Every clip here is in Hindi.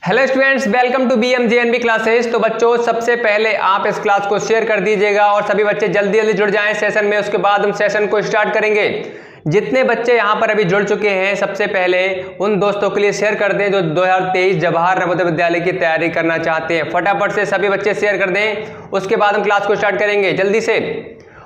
Hello students, welcome to BMJNB classes. तो बच्चों, सबसे पहले आप इस क्लास को शेयर कर दीजिएगा और सभी बच्चे जल्दी जल्दी जुड़ जाएं सेशन में। उसके बाद हम सेशन को स्टार्ट करेंगे। जितने बच्चे यहां पर अभी जुड़ चुके हैं, सबसे पहले उन दोस्तों के लिए शेयर कर दें जो 2023 जवाहर नवोदय विद्यालय की तैयारी करना चाहते हैं। फटाफट से सभी बच्चे शेयर कर दें, उसके बाद हम क्लास को स्टार्ट करेंगे जल्दी से।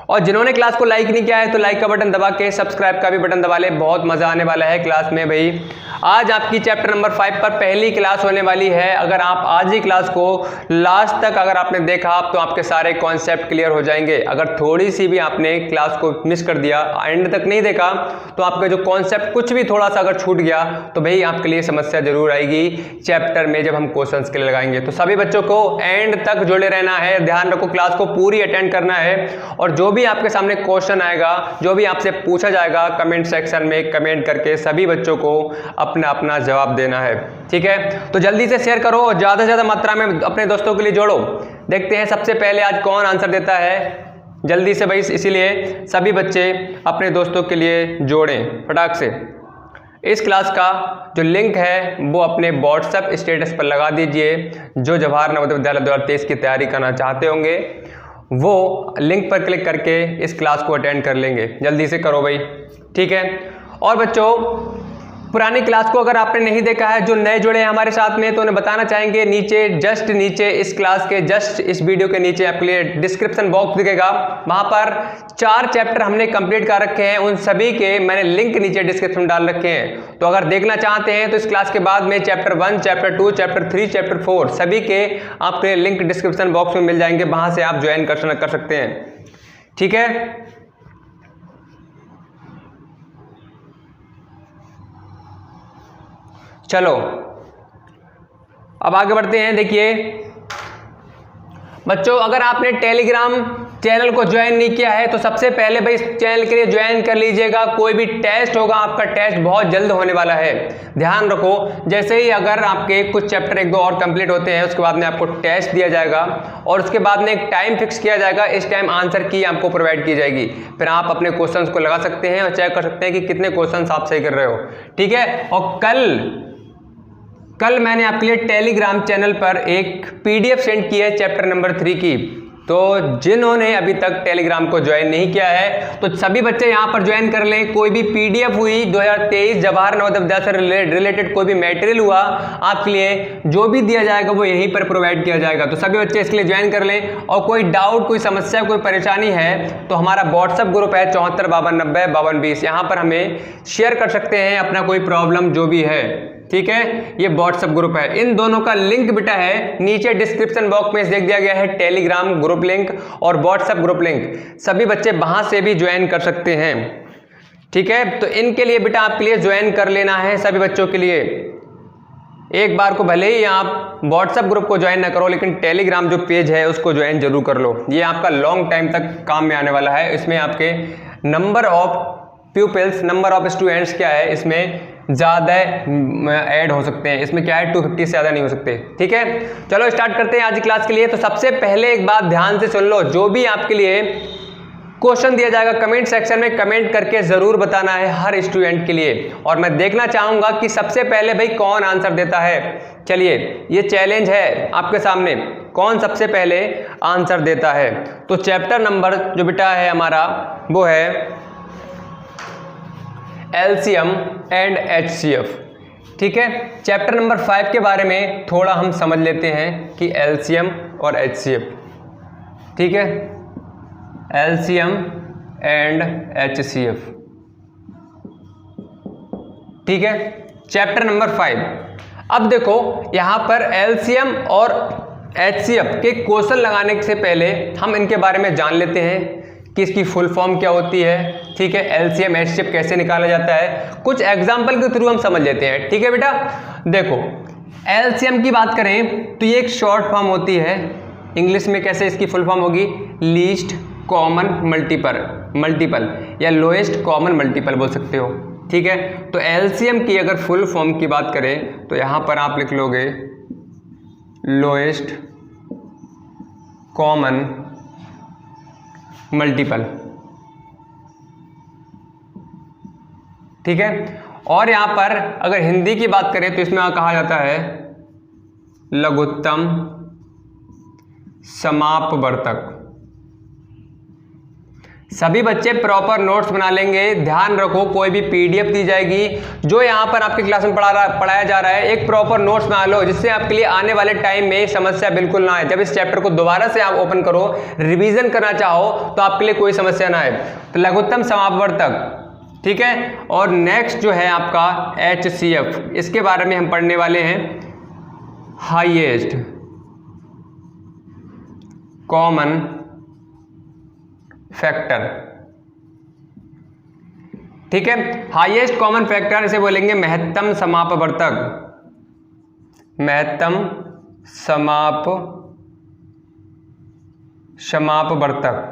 और जिन्होंने क्लास को लाइक नहीं किया है तो लाइक का बटन दबा के सब्सक्राइब का भी बटन दबा ले। बहुत मजा आने वाला है क्लास में भाई। आज आपकी चैप्टर नंबर 5 पर पहली क्लास होने वाली है। अगर आप आज ही क्लास को लास्ट तक अगर आपने देखा तो आपके सारे कॉन्सेप्ट क्लियर हो जाएंगे। अगर थोड़ी सी भी आपने क्लास को मिस कर दिया, एंड तक नहीं देखा, तो आपका जो कॉन्सेप्ट कुछ भी थोड़ा सा अगर छूट गया तो भाई आपके लिए समस्या जरूर आएगी चैप्टर में जब हम क्वेश्चंस के लिए लगाएंगे। तो सभी बच्चों को एंड तक जुड़े रहना है। ध्यान रखो, क्लास को पूरी अटेंड करना है और जो भी आपके सामने क्वेश्चन आएगा, जो भी आपसे पूछा जाएगा, कमेंट सेक्शन में कमेंट करके सभी बच्चों को अपना अपना जवाब देना है। ठीक है, तो जल्दी से शेयर करो और ज्यादा से ज्यादा मात्रा में अपने दोस्तों के लिए जोड़ो। देखते हैं सबसे पहले आज कौन आंसर देता है जल्दी से भाई। इसीलिए सभी बच्चे अपने दोस्तों के लिए जोड़ें फटाक से। इस क्लास का जो लिंक है वो अपने व्हाट्सएप स्टेटस पर लगा दीजिए। जो जवाहर नवोदय विद्यालय 2023 की तैयारी करना चाहते होंगे वो लिंक पर क्लिक करके इस क्लास को अटेंड कर लेंगे। जल्दी से करो भाई, ठीक है। और बच्चों, पुरानी क्लास को अगर आपने नहीं देखा है, जो नए जुड़े हैं हमारे साथ में, तो उन्हें बताना चाहेंगे नीचे जस्ट नीचे इस क्लास के जस्ट इस वीडियो के नीचे आपके लिए डिस्क्रिप्शन बॉक्स दिखेगा। वहां पर 4 चैप्टर हमने कंप्लीट कर रखे हैं। उन सभी के मैंने लिंक नीचे डिस्क्रिप्शन में डाल रखे हैं। तो अगर देखना चाहते हैं तो इस क्लास के बाद में चैप्टर 1, चैप्टर 2, चैप्टर 3, चैप्टर 4 सभी के आपके लिंक डिस्क्रिप्शन बॉक्स में मिल जाएंगे। वहां से आप ज्वाइन कर सकते हैं, ठीक है। चलो अब आगे बढ़ते हैं। देखिए बच्चों, अगर आपने टेलीग्राम चैनल को ज्वाइन नहीं किया है तो सबसे पहले भाई इस चैनल के लिए ज्वाइन कर लीजिएगा। कोई भी टेस्ट होगा, आपका टेस्ट बहुत जल्द होने वाला है। ध्यान रखो, जैसे ही अगर आपके कुछ चैप्टर 1-2 और कंप्लीट होते हैं, उसके बाद में आपको टेस्ट दिया जाएगा और उसके बाद में एक टाइम फिक्स किया जाएगा। इस टाइम आंसर की आपको प्रोवाइड की जाएगी। फिर आप अपने क्वेश्चंस को लगा सकते हैं और चेक कर सकते हैं कि कितने क्वेश्चंस आप सही कर रहे हो, ठीक है। और कल मैंने आपके लिए टेलीग्राम चैनल पर एक PDF सेंड की है चैप्टर नंबर 3 की। तो जिन्होंने अभी तक टेलीग्राम को ज्वाइन नहीं किया है तो सभी बच्चे यहां पर ज्वाइन कर लें। कोई भी PDF हुई 2023 जवाहर नवोदय विद्यालय से रिलेटेड कोई भी मटेरियल हुआ, आपके लिए जो भी दिया जाएगा वो यहीं पर प्रोवाइड किया जाएगा। तो सभी बच्चे इसके लिए ज्वाइन कर लें। और कोई डाउट, कोई समस्या, कोई परेशानी है तो हमारा व्हाट्सएप ग्रुप है 74 52 90 52 20। यहाँ पर हमें शेयर कर सकते हैं अपना कोई प्रॉब्लम जो भी है, ठीक है। ये व्हाट्सएप ग्रुप है। इन दोनों का लिंक बेटा है नीचे डिस्क्रिप्शन बॉक्स में देख दिया गया है। टेलीग्राम ग्रुप लिंक और व्हाट्सएप ग्रुप लिंक, सभी बच्चे वहां से भी ज्वाइन कर सकते हैं, ठीक है। तो इनके लिए बेटा आपके लिए ज्वाइन कर लेना है सभी बच्चों के लिए। एक बार को भले ही आप व्हाट्सएप ग्रुप को ज्वाइन ना करो, लेकिन टेलीग्राम जो पेज है उसको ज्वाइन जरूर कर लो। ये आपका लॉन्ग टाइम तक काम में आने वाला है। इसमें आपके number of pupils, number of students क्या है, इसमें ज़्यादा ऐड हो सकते हैं। इसमें क्या है, 250 से ज़्यादा नहीं हो सकते, ठीक है। चलो स्टार्ट करते हैं आज की क्लास के लिए। तो सबसे पहले एक बात ध्यान से सुन लो, जो भी आपके लिए क्वेश्चन दिया जाएगा कमेंट सेक्शन में कमेंट करके ज़रूर बताना है हर स्टूडेंट के लिए। और मैं देखना चाहूँगा कि सबसे पहले भाई कौन आंसर देता है। चलिए, ये चैलेंज है आपके सामने, कौन सबसे पहले आंसर देता है। तो चैप्टर नंबर जो बेटा है हमारा वो है LCM एंड HCF, ठीक है। चैप्टर नंबर 5 के बारे में थोड़ा हम समझ लेते हैं कि LCM और HCF, ठीक है। LCM एंड HCF, ठीक है। Chapter number 5। अब देखो यहां पर LCM और HCF के क्वेश्चन लगाने से पहले हम इनके बारे में जान लेते हैं कि इसकी फुल फॉर्म क्या होती है, ठीक है। LCM HCF कैसे निकाला जाता है, कुछ एग्जाम्पल के थ्रू हम समझ लेते हैं, ठीक है बेटा। देखो LCM की बात करें तो ये एक शॉर्ट फॉर्म होती है। इंग्लिश में कैसे इसकी फुल फॉर्म होगी, लीस्ट कॉमन मल्टीपल या लोएस्ट कॉमन मल्टीपल बोल सकते हो, ठीक है। तो LCM की अगर फुल फॉर्म की बात करें तो यहां पर आप लिख लोगे लोएस्ट कॉमन मल्टीपल, ठीक है। और यहां पर अगर हिंदी की बात करें तो इसमें कहा जाता है लघुत्तम समापवर्तक। सभी बच्चे प्रॉपर नोट्स बना लेंगे। ध्यान रखो, कोई भी पीडीएफ दी जाएगी, जो यहाँ पर आपकी क्लास में पढ़ाया जा रहा है, एक प्रॉपर नोट्स बना लो, जिससे आपके लिए आने वाले टाइम में समस्या बिल्कुल ना आए। जब इस चैप्टर को दोबारा से आप ओपन करो, रिवीजन करना चाहो, तो आपके लिए कोई समस्या ना आए। तो लघुत्तम समापवर्तक, ठीक है। और नेक्स्ट जो है आपका HCF, इसके बारे में हम पढ़ने वाले हैं। हाईएस्ट कॉमन फैक्टर, ठीक है। हाईएस्ट कॉमन फैक्टर इसे बोलेंगे महत्तम समापवर्तक, महत्तम समापवर्तक,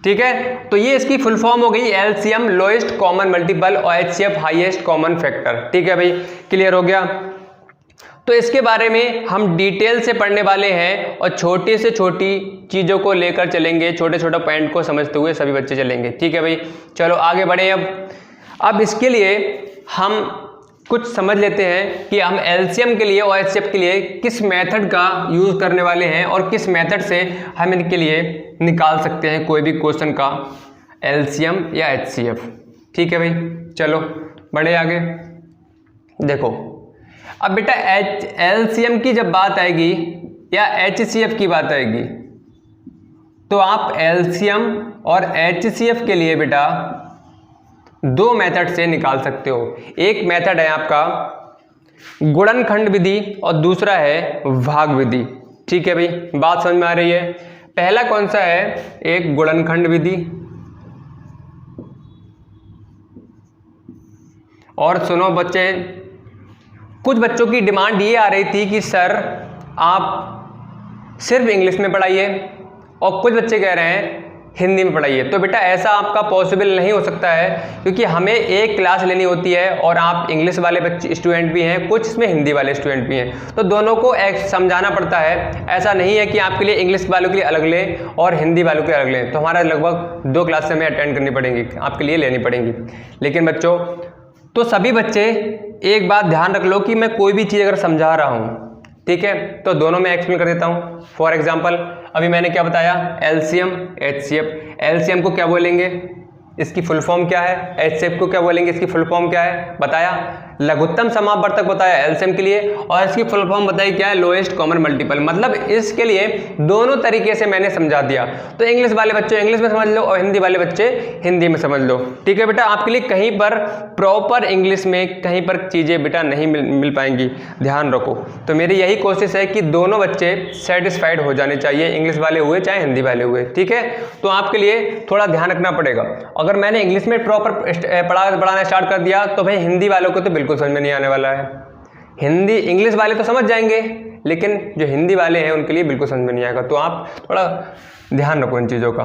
ठीक है। तो ये इसकी फुल फॉर्म हो गई LCM लोएस्ट कॉमन मल्टीपल और HCF हाईएस्ट कॉमन फैक्टर, ठीक है भाई, क्लियर हो गया। तो इसके बारे में हम डिटेल से पढ़ने वाले हैं और छोटी से छोटी चीज़ों को लेकर चलेंगे, छोटे छोटे पॉइंट को समझते हुए सभी बच्चे चलेंगे, ठीक है भाई। चलो आगे बढ़े। अब इसके लिए हम कुछ समझ लेते हैं कि हम LCM के लिए और HCF के लिए किस मेथड का यूज़ करने वाले हैं और किस मेथड से हम इनके लिए निकाल सकते हैं कोई भी क्वेश्चन का LCM या HCF, ठीक है भाई। चलो बढ़े आगे। देखो अब बेटा LCM की जब बात आएगी या HCF की बात आएगी, तो आप LCM और HCF के लिए बेटा दो मेथड से निकाल सकते हो। एक मेथड है आपका गुणनखंड विधि और दूसरा है भाग विधि, ठीक है भाई। बात समझ में आ रही है? पहला कौन सा है? एक गुणनखंड विधि, और सुनो बच्चे, कुछ बच्चों की डिमांड ये आ रही थी कि सर आप सिर्फ इंग्लिश में पढ़ाइए, और कुछ बच्चे कह रहे हैं हिंदी में पढ़ाइए। तो बेटा ऐसा आपका पॉसिबल नहीं हो सकता है, क्योंकि हमें एक क्लास लेनी होती है और आप इंग्लिश वाले बच्चे स्टूडेंट भी हैं, कुछ इसमें हिंदी वाले स्टूडेंट भी हैं, तो दोनों को समझाना पड़ता है। ऐसा नहीं है कि आपके लिए इंग्लिश वालों के लिए अलग लें और हिंदी वालों के अलग लें। तो हमारा लगभग 2 क्लास हमें अटेंड करनी पड़ेंगी, आपके लिए लेनी पड़ेंगी। लेकिन बच्चों, तो सभी बच्चे एक बात ध्यान रख लो कि मैं कोई भी चीज़ अगर समझा रहा हूँ, ठीक है, तो दोनों में एक्सप्लेन कर देता हूँ। फॉर एग्जाम्पल अभी मैंने क्या बताया, LCM HCF। LCM को क्या बोलेंगे, इसकी फुल फॉर्म क्या है? HCF को क्या बोलेंगे, इसकी फुल फॉर्म क्या है? बताया। लघुत्तम समापवर्तक बताया LCM के लिए, और इसकी फुल फॉर्म बताई क्या है? Lowest common multiple. मतलब इसके लिए दोनों तरीके से मैंने समझा दिया। तो इंग्लिश वाले बच्चे इंग्लिश में समझ लो और हिंदी वाले बच्चे हिंदी में समझ लो, ठीक है बेटा। आपके लिए कहीं पर प्रॉपर इंग्लिश में कहीं पर चीज़ें बेटा नहीं मिल पाएंगी, ध्यान रखो। तो मेरी यही कोशिश है कि दोनों बच्चे सेटिस्फाइड हो जाने चाहिए, इंग्लिश वाले हुए चाहे हिंदी वाले हुए, ठीक है। तो आपके लिए थोड़ा ध्यान रखना पड़ेगा। अगर मैंने इंग्लिश में प्रॉपर पढ़ाना स्टार्ट कर दिया, तो भाई हिंदी वालों को तो बिल्कुल समझ में नहीं आने वाला है। हिंदी इंग्लिश वाले तो समझ जाएंगे, लेकिन जो हिंदी वाले हैं उनके लिए बिल्कुल समझ में नहीं आएगा। तो आप थोड़ा ध्यान रखो इन चीज़ों का,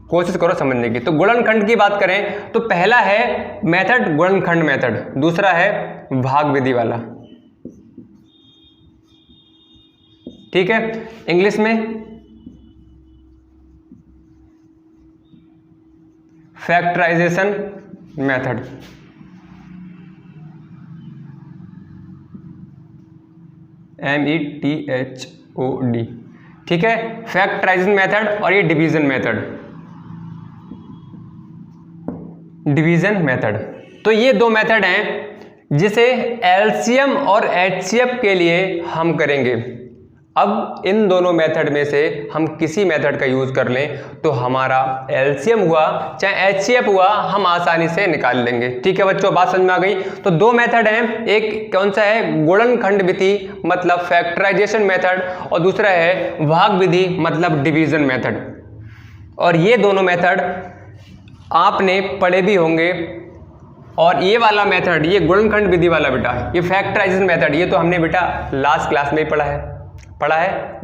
कोशिश करो समझने की। तो गुणनखंड की बात करें तो पहला है मेथड गुणनखंड मेथड, दूसरा है भाग विधि वाला, ठीक है। इंग्लिश में फैक्टराइजेशन मेथड, METHOD, ठीक है। फैक्टराइजेशन मेथड और ये डिवीजन मेथड, डिवीजन मेथड। तो ये दो मेथड हैं जिसे LCM और HCF के लिए हम करेंगे। अब इन दोनों मेथड में से हम किसी मेथड का यूज कर लें तो हमारा LCM हुआ चाहे HCF हुआ, हम आसानी से निकाल लेंगे, ठीक है बच्चों। बात समझ में आ गई? तो दो मेथड हैं, एक कौन सा है? गुणनखंड विधि मतलब फैक्टराइजेशन मेथड, और दूसरा है भाग विधि मतलब डिवीजन मेथड। और ये दोनों मेथड आपने पढ़े भी होंगे। और ये वाला मेथड, ये गुणनखंड विधि वाला बेटा, ये फैक्टराइजेशन मेथड, ये तो हमने बेटा लास्ट क्लास में ही पढ़ा है।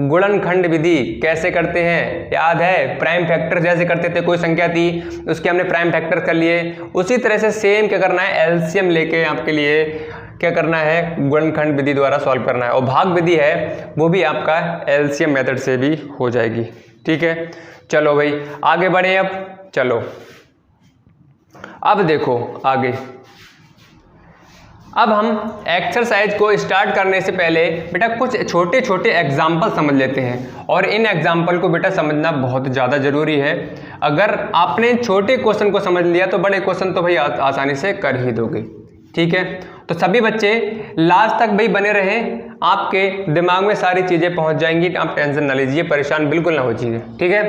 गुणनखंड विधि कैसे करते हैं याद है? प्राइम फैक्टर जैसे करते थे, कोई संख्या थी उसके हमने प्राइम फैक्टर कर लिए, उसी तरह से सेम क्या करना है? LCM लेके आपके लिए क्या करना है? गुणनखंड विधि द्वारा सॉल्व करना है। और भाग विधि है वो भी आपका LCM मेथड से भी हो जाएगी, ठीक है। चलो भाई आगे बढ़े। अब चलो, अब देखो आगे अब हम एक्सरसाइज को स्टार्ट करने से पहले बेटा कुछ छोटे छोटे एग्जाम्पल समझ लेते हैं, और इन एग्जाम्पल को बेटा समझना बहुत ज़्यादा ज़रूरी है। अगर आपने छोटे क्वेश्चन को समझ लिया तो बड़े क्वेश्चन तो भाई आसानी से कर ही दोगे। ठीक है, तो सभी बच्चे लास्ट तक भाई बने रहें, आपके दिमाग में सारी चीज़ें पहुंच जाएंगी। आप टेंशन ना लीजिए, परेशान बिल्कुल ना हो चीज़ें। ठीक है,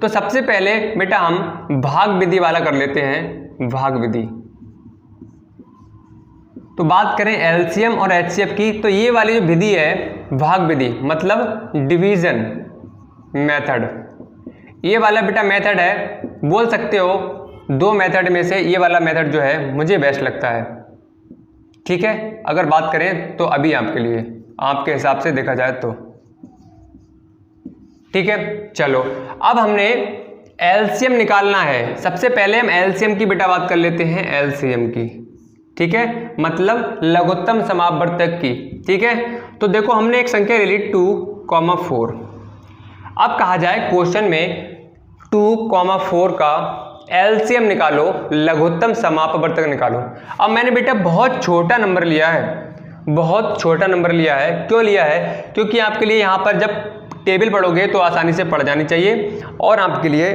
तो सबसे पहले बेटा हम भाग विधि वाला कर लेते हैं, भाग विधि। तो बात करें एलसीएम और एचसीएफ की, तो ये वाली जो विधि है भाग विधि मतलब डिवीजन मेथड, ये वाला बेटा मेथड है, बोल सकते हो दो मेथड में से ये वाला मेथड जो है मुझे बेस्ट लगता है। ठीक है, अगर बात करें तो अभी आपके लिए, आपके हिसाब से देखा जाए तो। ठीक है, चलो अब हमने एलसीएम निकालना है। सबसे पहले हम एलसीएम की बेटा बात कर लेते हैं, एलसीएम की। ठीक है, मतलब लघुत्तम समापवर्तक की। ठीक है, तो देखो हमने एक संख्या ले ली 2,4। अब कहा जाए क्वेश्चन में 2,4 का एलसीएम निकालो, लघुत्तम समापवर्तक निकालो। अब मैंने बेटा बहुत छोटा नंबर लिया है, बहुत छोटा नंबर लिया है। क्यों लिया है? क्योंकि आपके लिए यहाँ पर जब टेबल पढ़ोगे तो आसानी से पढ़ जानी चाहिए, और आपके लिए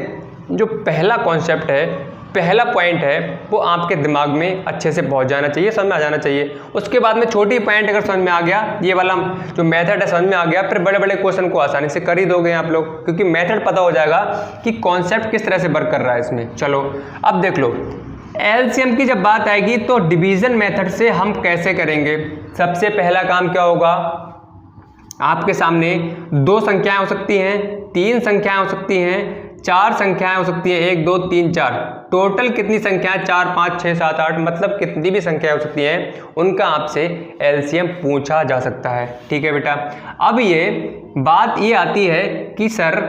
जो पहला कॉन्सेप्ट है, पहला पॉइंट है, वो आपके दिमाग में अच्छे से पहुंच जाना चाहिए, समझ में आ जाना चाहिए। उसके बाद में छोटी पॉइंट अगर समझ में आ गया, ये वाला जो मेथड है समझ में आ गया, फिर बड़े बड़े क्वेश्चन को आसानी से कर ही दोगे आप लोग, क्योंकि मेथड पता हो जाएगा कि कॉन्सेप्ट किस तरह से वर्क कर रहा है इसमें। चलो अब देख लो, एलसीएम की जब बात आएगी तो डिवीजन मेथड से हम कैसे करेंगे। सबसे पहला काम क्या होगा, आपके सामने दो संख्याएं हो सकती हैं, तीन संख्याएं हो सकती हैं, चार संख्याएं हो सकती हैं, 1 2 3 4, टोटल कितनी संख्याएं, 4 5 6 7 8, मतलब कितनी भी संख्याएं हो सकती हैं, उनका आपसे एलसीएम पूछा जा सकता है। ठीक है बेटा, अब ये बात ये आती है कि सर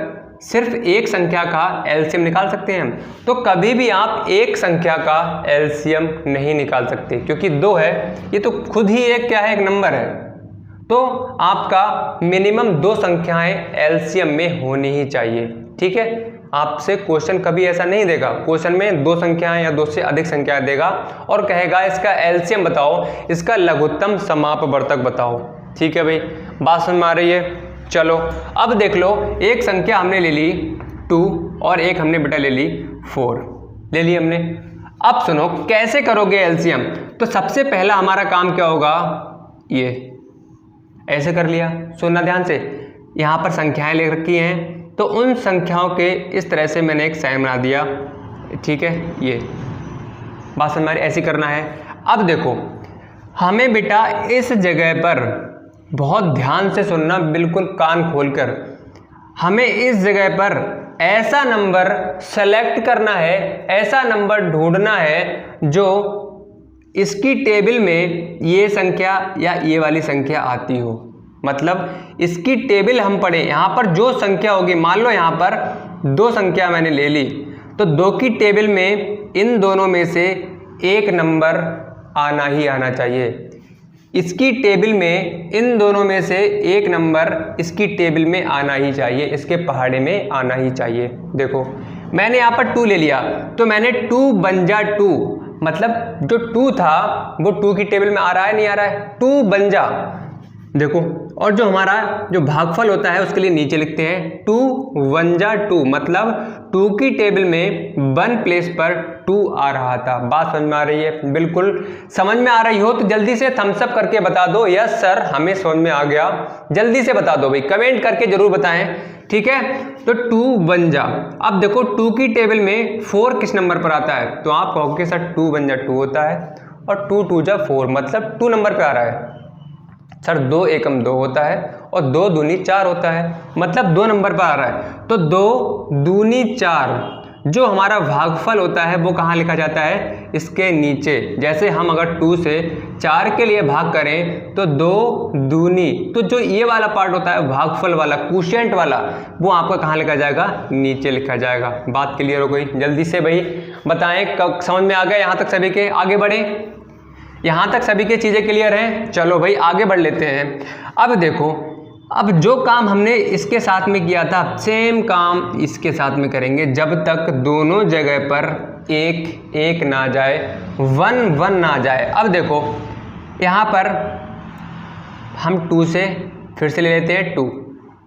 सिर्फ एक संख्या का एलसीएम निकाल सकते हैं हम, तो कभी भी आप एक संख्या का एलसीएम नहीं निकाल सकते, क्योंकि दो है, ये तो खुद ही एक क्या है, एक नंबर है। तो आपका मिनिमम दो संख्याएं एलसीएम में होनी ही चाहिए। ठीक है, आपसे क्वेश्चन कभी ऐसा नहीं देगा, क्वेश्चन में दो संख्याएं या दो से अधिक संख्याएं देगा और कहेगा इसका एलसीएम बताओ, इसका लघुत्तम समापवर्तक बताओ। ठीक है भाई, बात समझ में आ रही है। चलो अब देख लो, एक संख्या हमने ले ली 2 और एक हमने बेटा ले ली 4, ले ली हमने। अब सुनो कैसे करोगे एलसीएम। तो सबसे पहला हमारा काम क्या होगा, ये ऐसे कर लिया, सुनना ध्यान से, यहाँ पर संख्याएं ले रखी हैं, तो उन संख्याओं के इस तरह से मैंने एक साइन बना दिया। ठीक है, ये बात हमारी ऐसी करना है। अब देखो हमें बेटा इस जगह पर बहुत ध्यान से सुनना, बिल्कुल कान खोलकर, हमें इस जगह पर ऐसा नंबर सेलेक्ट करना है, ऐसा नंबर ढूंढना है जो इसकी टेबल में ये संख्या या ये वाली संख्या आती हो। मतलब इसकी टेबल हम पढ़े, यहाँ पर जो संख्या होगी, मान लो यहाँ पर दो संख्या मैंने ले ली, तो दो की टेबल में इन दोनों में से एक नंबर आना ही आना चाहिए। इसकी टेबल में इन दोनों में से एक नंबर इसकी टेबल में आना ही चाहिए, इसके पहाड़े में आना ही चाहिए। देखो मैंने यहाँ पर 2 ले लिया, तो मैंने 2 बन जा 2, मतलब जो 2 था वो 2 की टेबल में आ रहा है, नहीं आ रहा है, 2 बन जा। देखो, और जो हमारा जो भागफल होता है उसके लिए नीचे लिखते हैं 2 1 जा 2, मतलब 2 की टेबल में 1 प्लेस पर 2 आ रहा था। बात समझ में आ रही है? बिल्कुल समझ में आ रही हो तो जल्दी से थम्स अप करके बता दो, यस सर हमें समझ में आ गया। जल्दी से बता दो भाई, कमेंट करके जरूर बताएं। ठीक है, तो 2 बन जा। अब देखो 2 की टेबल में 4 किस नंबर पर आता है, तो आप कहोगे सर 2 बन जा 2 होता है, और 2 2 जा 4, मतलब 2 नंबर पे आ रहा है। सर 2 एकम 2 होता है और 2 दूनी 4 होता है, मतलब 2 नंबर पर आ रहा है। तो 2 दूनी 4 जो हमारा भागफल होता है वो कहाँ लिखा जाता है, इसके नीचे। जैसे हम अगर 2 से 4 के लिए भाग करें तो 2 दूनी, तो जो ये वाला पार्ट होता है भागफल वाला, क्वोशिएंट वाला, वो आपका कहाँ लिखा जाएगा, नीचे लिखा जाएगा। बात क्लियर हो गई? जल्दी से भाई बताएं, कब समझ में आ गया यहाँ तक सभी के? आगे बढ़े, यहाँ तक सभी की चीज़ें क्लियर हैं? चलो भाई आगे बढ़ लेते हैं। अब देखो, अब जो काम हमने इसके साथ में किया था, सेम काम इसके साथ में करेंगे, जब तक दोनों जगह पर 1 1 ना जाए, 1 1 ना जाए। अब देखो यहाँ पर हम 2 से फिर से ले लेते हैं 2।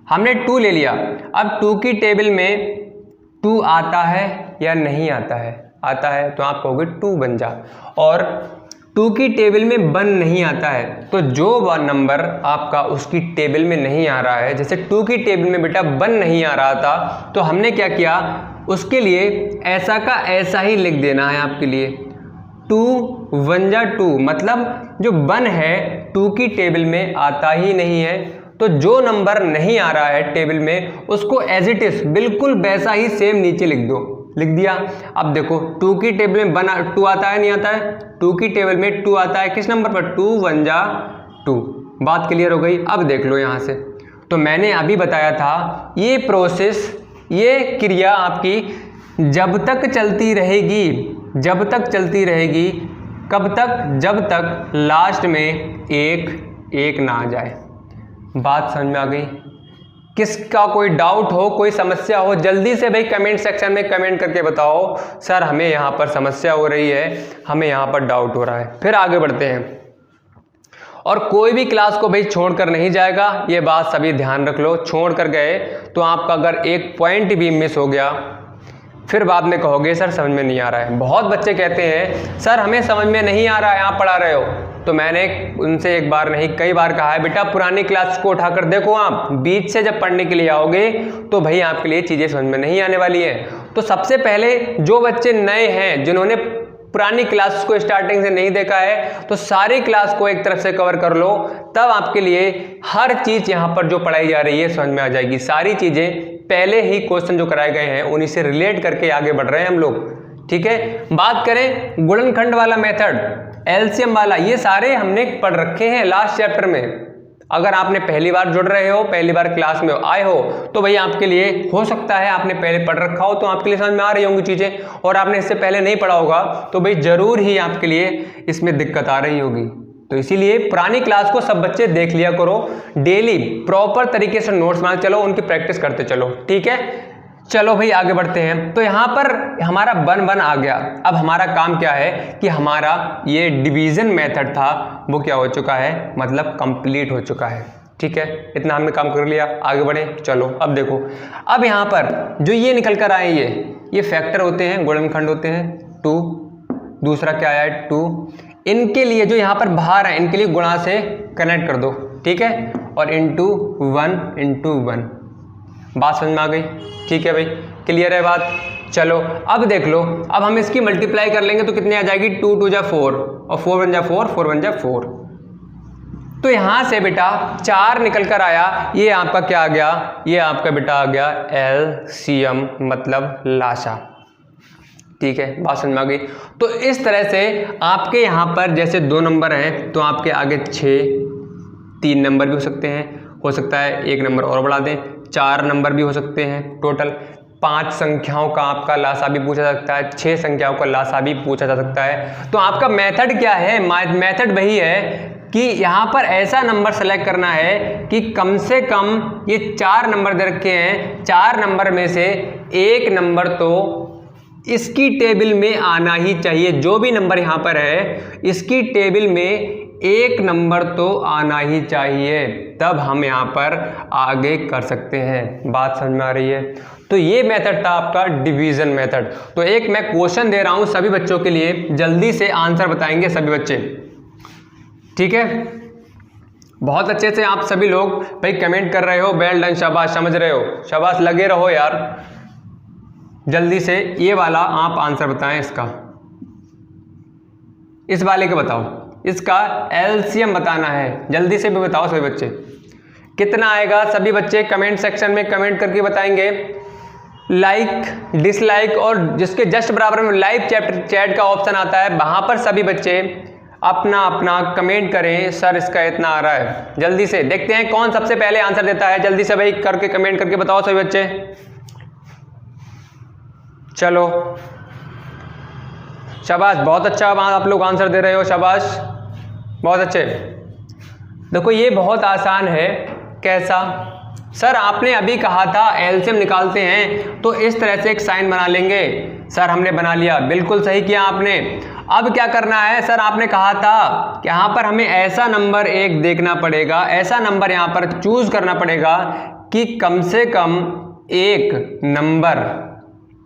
हमने 2 ले लिया। अब 2 की टेबल में 2 आता है या नहीं आता है? आता है तो आप कहोगे 2 बन जा। और 2 की टेबल में 1 नहीं आता है, तो जो नंबर आपका उसकी टेबल में नहीं आ रहा है, जैसे 2 की टेबल में बेटा 1 नहीं आ रहा था, तो हमने क्या किया, उसके लिए ऐसा का ऐसा ही लिख देना है आपके लिए। 2 1 जा 2, मतलब जो 1 है 2 की टेबल में आता ही नहीं है, तो जो नंबर नहीं आ रहा है टेबल में उसको एज इट इज बिल्कुल वैसा ही सेम नीचे लिख दो। लिख दिया। अब देखो 2 की टेबल में 2 आता है नहीं आता है? 2 की टेबल में 2 आता है, किस नंबर पर? 2 1 जा 2। बात क्लियर हो गई? अब देख लो यहाँ से, तो मैंने अभी बताया था ये प्रोसेस, ये क्रिया आपकी जब तक चलती रहेगी, जब तक चलती रहेगी, कब तक? जब तक लास्ट में 1 ना आ जाए। बात समझ में आ गई? किसका कोई डाउट हो, कोई समस्या हो, जल्दी से भाई कमेंट सेक्शन में कमेंट करके बताओ, सर हमें यहाँ पर समस्या हो रही है, हमें यहाँ पर डाउट हो रहा है। फिर आगे बढ़ते हैं। और कोई भी क्लास को भाई छोड़कर नहीं जाएगा, ये बात सभी ध्यान रख लो। छोड़कर गए तो आपका अगर एक पॉइंट भी मिस हो गया, फिर बाद में कहोगे सर समझ में नहीं आ रहा है। बहुत बच्चे कहते हैं सर हमें समझ में नहीं आ रहा है, आप पढ़ा रहे हो। तो मैंने उनसे एक बार नहीं कई बार कहा है, बेटा पुरानी क्लास को उठाकर देखो, आप बीच से जब पढ़ने के लिए आओगे तो भाई आपके लिए चीज़ें समझ में नहीं आने वाली हैं। तो सबसे पहले जो बच्चे नए हैं, जिन्होंने पुरानी क्लास को स्टार्टिंग से नहीं देखा है, तो सारी क्लास को एक तरफ से कवर कर लो, तब आपके लिए हर चीज़ यहाँ पर जो पढ़ाई जा रही है समझ में आ जाएगी। सारी चीज़ें पहले ही क्वेश्चन जो कराए गए हैं उन्हीं से रिलेट करके आगे बढ़ रहे हैं हम लोग। ठीक है, बात करें गुणनखंड वाला मेथड, एलसीएम वाला, ये सारे हमने पढ़ रखे हैं लास्ट चैप्टर में। अगर आपने पहली बार जुड़ रहे हो, पहली बार क्लास में आए हो, तो भाई आपके लिए हो सकता है आपने पहले पढ़ रखा हो तो आपके लिए समझ में आ रही होंगी चीज़ें, और आपने इससे पहले नहीं पढ़ा होगा तो भाई जरूर ही आपके लिए इसमें दिक्कत आ रही होगी। तो इसीलिए पुरानी क्लास को सब बच्चे देख लिया करो, डेली प्रॉपर तरीके से नोट्स बना चलो, उनकी प्रैक्टिस करते चलो। ठीक है, चलो भाई आगे बढ़ते हैं। तो यहाँ पर हमारा 1 आ गया। अब हमारा काम क्या है कि हमारा ये डिवीजन मेथड था वो क्या हो चुका है, मतलब कंप्लीट हो चुका है। ठीक है, इतना हमने काम कर लिया, आगे बढ़े। चलो अब देखो, अब यहाँ पर जो ये निकल कर आए, ये फैक्टर होते हैं, गुणनखंड होते हैं 2, दूसरा क्या आया है 2। इनके लिए जो यहाँ पर बाहर है, इनके लिए गुणा से कनेक्ट कर दो। ठीक है, और इंटू 1 बात समझ में आ गई? ठीक है भाई, क्लियर है बात? चलो अब देख लो, अब हम इसकी मल्टीप्लाई कर लेंगे तो कितने आ जाएगी, 2 2 जा 4 और 4 1 जा 4, 4 1 जा 4। तो यहाँ से बेटा 4 निकल कर आया, ये आपका क्या आ गया, ये आपका बेटा आ गया एलसीएम, मतलब लासा। ठीक है, बात समझ में आ गई? तो इस तरह से आपके यहाँ पर जैसे 2 नंबर हैं तो आपके आगे 6 3 नंबर भी हो सकते हैं, हो सकता है 1 नंबर और बढ़ा दें, 4 नंबर भी हो सकते हैं। टोटल 5 संख्याओं का आपका लासा भी पूछा जा सकता है, 6 संख्याओं का लासा भी पूछा जा सकता है। तो आपका मेथड क्या है, मेथड वही है कि यहाँ पर ऐसा नंबर सेलेक्ट करना है कि कम से कम ये 4 नंबर दे रखे हैं, 4 नंबर में से 1 नंबर तो इसकी टेबल में आना ही चाहिए। जो भी नंबर यहाँ पर है इसकी टेबल में 1 नंबर तो आना ही चाहिए, तब हम यहाँ पर आगे कर सकते हैं। बात समझ में आ रही है? तो ये मेथड था आपका डिवीजन मेथड। तो एक मैं क्वेश्चन दे रहा हूँ सभी बच्चों के लिए, जल्दी से आंसर बताएंगे सभी बच्चे। ठीक है, बहुत अच्छे से आप सभी लोग भाई कमेंट कर रहे हो, वेल डन, शाबाश, समझ रहे हो, शाबाश, लगे रहो यार। जल्दी से ये वाला आप आंसर बताएं इसका, इस वाले का बताओ, इसका एलसीएम बताना है। जल्दी से भी बताओ सभी बच्चे, कितना आएगा? सभी बच्चे कमेंट सेक्शन में कमेंट करके बताएंगे। लाइक, डिसलाइक और जिसके जस्ट बराबर में लाइव चैट का ऑप्शन आता है, वहां पर सभी बच्चे अपना अपना कमेंट करें, सर इसका इतना आ रहा है। जल्दी से देखते हैं कौन सबसे पहले आंसर देता है। जल्दी से भाई करके कमेंट करके बताओ सभी बच्चे। चलो शाबाश, बहुत अच्छा आप लोग आंसर दे रहे हो, शाबाश, बहुत अच्छे। देखो ये बहुत आसान है, कैसा? सर आपने अभी कहा था एलसीएम निकालते हैं तो इस तरह से एक साइन बना लेंगे। सर हमने बना लिया, बिल्कुल सही किया आपने। अब क्या करना है सर, आपने कहा था कि यहाँ पर हमें ऐसा नंबर एक देखना पड़ेगा, ऐसा नंबर यहाँ पर चूज करना पड़ेगा कि कम से कम एक नंबर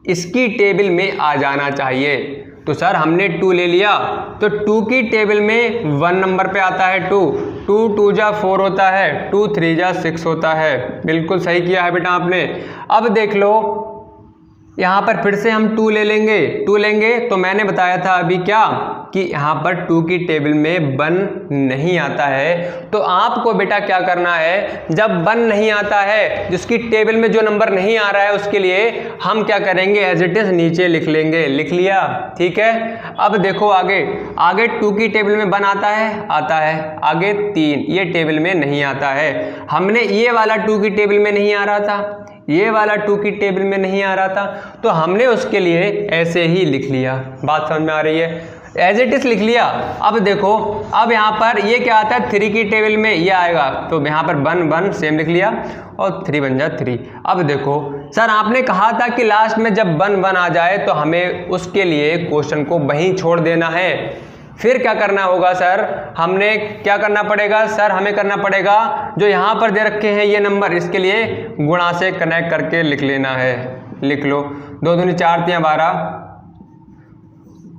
इसकी टेबल में आ जाना चाहिए। तो सर हमने 2 ले लिया, तो 2 की टेबल में 1 नंबर पे आता है 2, 2 2 जा 4 होता है, 2 3 जा 6 होता है। बिल्कुल सही किया है बेटा आपने। अब देख लो यहाँ पर फिर से हम 2 ले लेंगे, 2 लेंगे तो मैंने बताया था अभी क्या कि यहाँ पर 2 की टेबल में 1 नहीं आता है। तो आपको बेटा क्या करना है, जब 1 नहीं आता है, जिसकी टेबल में जो नंबर नहीं आ रहा है उसके लिए हम क्या करेंगे, एज इट इज नीचे लिख लेंगे। लिख लिया, ठीक है। अब देखो आगे, आगे 2 की टेबल में 1 आता है, आता है। आगे 3 ये टेबल में नहीं आता है। हमने ये वाला 2 की टेबल में नहीं आ रहा था, ये वाला 2 की टेबल में नहीं आ रहा था, तो हमने उसके लिए ऐसे ही लिख लिया। बात समझ में आ रही है, एज इट इज लिख लिया। अब देखो, अब यहाँ पर ये क्या आता है, 3 की टेबल में ये आएगा, तो यहाँ पर 1 1 सेम लिख लिया और 3 बन जा 3। अब देखो सर आपने कहा था कि लास्ट में जब 1 1 आ जाए तो हमें उसके लिए क्वेश्चन को वहीं छोड़ देना है। फिर क्या करना होगा सर, हमने क्या करना पड़ेगा सर, हमें करना पड़ेगा जो यहाँ पर दे रखे हैं ये नंबर, इसके लिए गुणा से कनेक्ट करके लिख लेना है। लिख लो, 2 दूनी 4 3 12,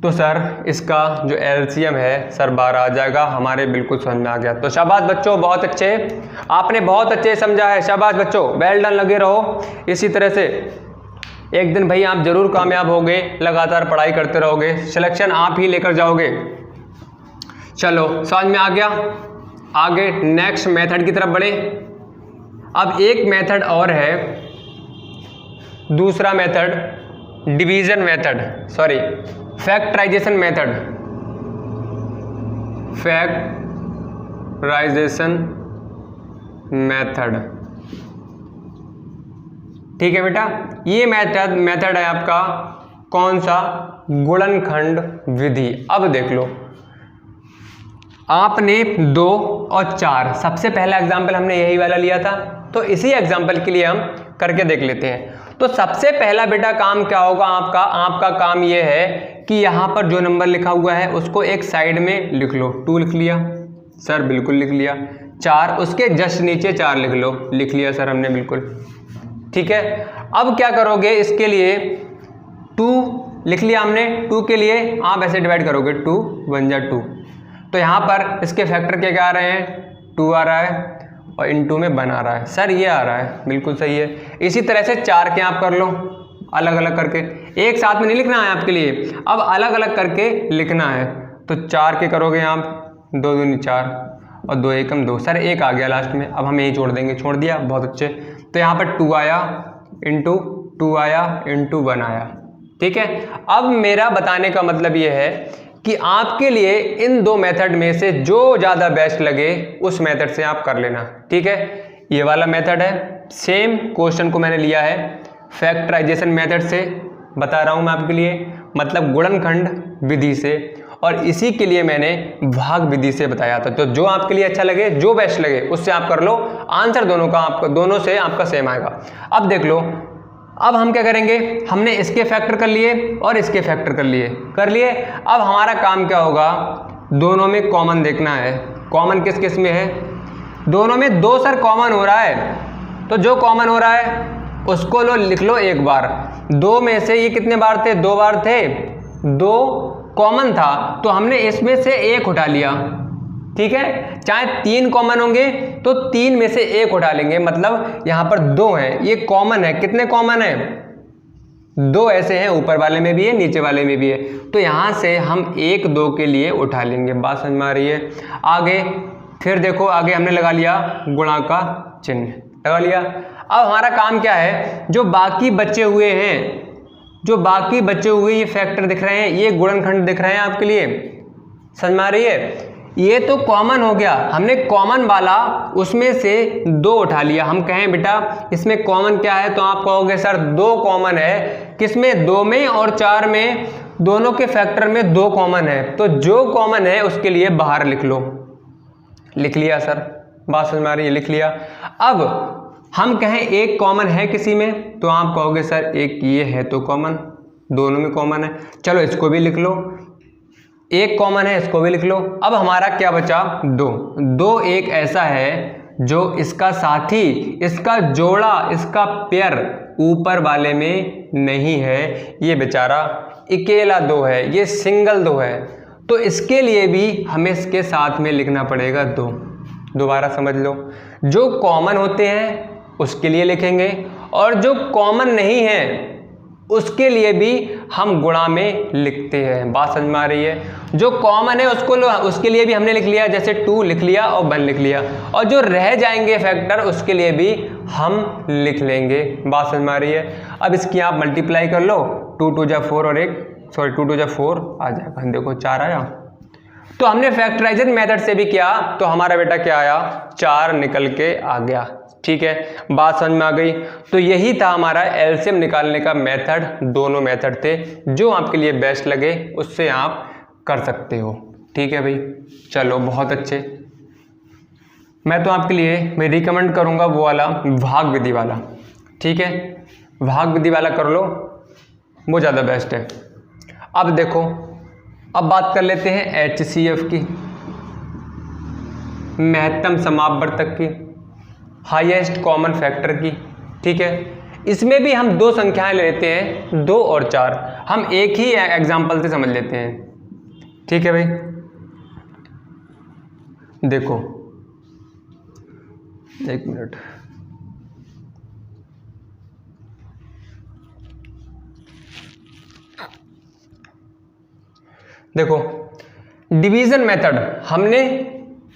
तो सर इसका जो एलसीएम है सर 12 आ जाएगा। हमारे बिल्कुल समझ में आ गया। तो शाबाश बच्चों, बहुत अच्छे, आपने बहुत अच्छे समझा है। शाबाश बच्चों, वेल डन। लगे रहो इसी तरह से, एक दिन भाई आप जरूर कामयाब होगे, लगातार पढ़ाई करते रहोगे, सिलेक्शन आप ही लेकर जाओगे। चलो समझ में आ गया। आगे नेक्स्ट मेथड की तरफ बढ़े। अब एक मेथड और है, दूसरा method division method, sorry factorization method. Factorization method, ठीक है बेटा। ये मेथड है आपका कौन सा, गुणनखंड विधि। अब देख लो, आपने 2 और 4, सबसे पहला एग्जाम्पल हमने यही वाला लिया था, तो इसी एग्जाम्पल के लिए हम करके देख लेते हैं। तो सबसे पहला बेटा काम क्या होगा आपका काम ये है कि यहाँ पर जो नंबर लिखा हुआ है उसको एक साइड में लिख लो। 2 लिख लिया सर, बिल्कुल लिख लिया। 4 उसके जस्ट नीचे 4 लिख लो, लिख लिया सर हमने, बिल्कुल ठीक है। अब क्या करोगे, इसके लिए 2 लिख लिया हमने, 2 के लिए आप ऐसे डिवाइड करोगे, 2 1 जा 2, तो यहाँ पर इसके फैक्टर क्या आ रहे हैं, 2 आ रहा है और इनटू में 1 आ रहा है। सर ये आ रहा है, बिल्कुल सही है। इसी तरह से 4 के आप कर लो, अलग अलग करके, एक साथ में नहीं लिखना है आपके लिए, अब अलग अलग करके लिखना है। तो 4 के करोगे आप, 2 दूनी 4 और 2 एकम 2, सर 1 आ गया लास्ट में, अब हम यही छोड़ देंगे। छोड़ दिया, बहुत अच्छे। तो यहाँ पर 2 आया इंटू 2 आया इंटू 1 आया, ठीक है। अब मेरा बताने का मतलब ये है कि आपके लिए इन 2 मेथड में से जो ज़्यादा बेस्ट लगे उस मेथड से आप कर लेना, ठीक है। ये वाला मेथड है, सेम क्वेश्चन को मैंने लिया है फैक्टराइजेशन मेथड से, बता रहा हूँ मैं आपके लिए, मतलब गुणनखंड विधि से, और इसी के लिए मैंने भाग विधि से बताया था। तो जो आपके लिए अच्छा लगे, जो बेस्ट लगे उससे आप कर लो, आंसर दोनों का आपका, दोनों से आपका सेम आएगा। अब देख लो, अब हम क्या करेंगे, हमने इसके फैक्टर कर लिए और इसके फैक्टर कर लिए। अब हमारा काम क्या होगा, दोनों में कॉमन देखना है। कॉमन किस किस में है, दोनों में 2 सर कॉमन हो रहा है, तो जो कॉमन हो रहा है उसको लिख लो एक बार। 2 में से ये कितने बार थे, 2 बार थे, 2 कॉमन था तो हमने इसमें से 1 उठा लिया, ठीक है। चाहे 3 कॉमन होंगे तो 3 में से 1 उठा लेंगे, मतलब यहां पर 2 हैं, ये कॉमन है। कितने कॉमन है, 2 ऐसे हैं, ऊपर वाले में भी है नीचे वाले में भी है, तो यहां से हम 1 2 के लिए उठा लेंगे। बात समझ में आ रही है। आगे फिर देखो, आगे हमने लगा लिया गुणा का चिन्ह, लगा लिया। अब हमारा काम क्या है, जो बाकी बचे हुए हैं, जो बाकी बचे हुए ये फैक्टर दिख रहे हैं, ये गुणनखंड दिख रहे हैं आपके लिए, समझ में आ रही है। ये तो कॉमन हो गया, हमने कॉमन वाला उसमें से 2 उठा लिया। हम कहें बेटा इसमें कॉमन क्या है, तो आप कहोगे सर 2 कॉमन है, किसमें, 2 में और 4 में, दोनों के फैक्टर में 2 कॉमन है, तो जो कॉमन है उसके लिए बाहर लिख लो। लिख लिया सर, बात समझ में आ रही है, लिख लिया। अब हम कहें एक कॉमन है किसी में, तो आप कहोगे सर एक ये है तो कॉमन, दोनों में कॉमन है, चलो इसको भी लिख लो, एक कॉमन है इसको भी लिख लो। अब हमारा क्या बचा? दो एक ऐसा है जो इसका साथी, इसका जोड़ा, इसका पेयर ऊपर वाले में नहीं है, ये बेचारा अकेला 2 है, ये सिंगल 2 है, तो इसके लिए भी हमें इसके साथ में लिखना पड़ेगा 2। दोबारा समझ लो, जो कॉमन होते हैं उसके लिए लिखेंगे और जो कॉमन नहीं है उसके लिए भी हम गुणा में लिखते हैं। बात समझ में आ रही है? जो कॉमन है उसके लिए भी हमने लिख लिया, जैसे 2 लिख लिया और 1 लिख लिया, और जो रह जाएंगे फैक्टर उसके लिए भी हम लिख लेंगे। बात समझ में आ रही है? अब इसकी आप मल्टीप्लाई कर लो, 2 2 जा 4 और 2 2 जा 4 आ जाएगा, देखो 4 आया। तो हमने फैक्टराइजेशन मेथड से भी किया तो हमारा बेटा क्या आया? 4 निकल के आ गया। ठीक है, बात समझ में आ गई? तो यही था हमारा एलसीएम निकालने का मेथड। दोनों मेथड थे, जो आपके लिए बेस्ट लगे उससे आप कर सकते हो। ठीक है भाई, चलो बहुत अच्छे। मैं तो आपके लिए मैं रिकमेंड करूंगा वो वाला भाग विधि वाला। ठीक है, भाग विधि वाला कर लो, वो ज़्यादा बेस्ट है। अब देखो, अब बात कर लेते हैं HCF की, महत्तम समापवर्तक की, हाईएस्ट कॉमन फैक्टर की। ठीक है, इसमें भी हम 2 संख्याएं लेते हैं, 2 और 4। हम एक ही एग्जाम्पल से समझ लेते हैं। ठीक है भाई, देखो 1 मिनट, देखो डिवीजन मेथड हमने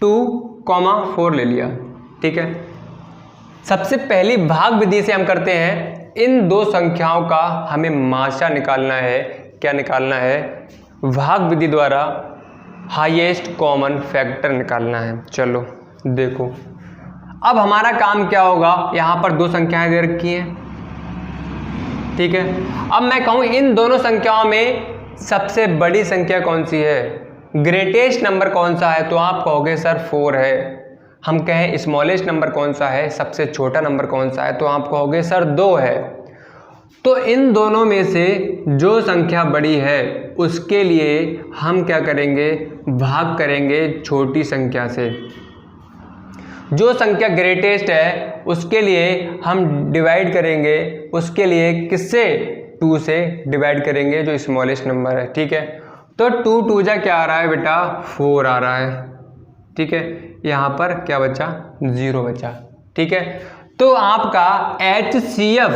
2,4 ले लिया। ठीक है, सबसे पहली भाग विधि से हम करते हैं, इन 2 संख्याओं का हमें माशा निकालना है। क्या निकालना है? भाग विधि द्वारा हाईएस्ट कॉमन फैक्टर निकालना है। चलो देखो, अब हमारा काम क्या होगा? यहाँ पर 2 संख्याएं दे रखी हैं। ठीक है, अब मैं कहूँ इन दोनों संख्याओं में सबसे बड़ी संख्या कौन सी है, ग्रेटेस्ट नंबर कौन सा है, तो आप कहोगे सर 4 है। हम कहें स्मॉलेस्ट नंबर कौन सा है, सबसे छोटा नंबर कौन सा है, तो आप कहोगे सर 2 है। तो इन दोनों में से जो संख्या बड़ी है उसके लिए हम क्या करेंगे? भाग करेंगे छोटी संख्या से। जो संख्या ग्रेटेस्ट है उसके लिए हम डिवाइड करेंगे, उसके लिए किससे? 2 से डिवाइड करेंगे, जो स्मॉलेस्ट नंबर है। ठीक है, तो 2 2 जा क्या आ रहा है बेटा? 4 आ रहा है। ठीक है, यहाँ पर क्या बचा? 0 बचा। ठीक है, तो आपका HCF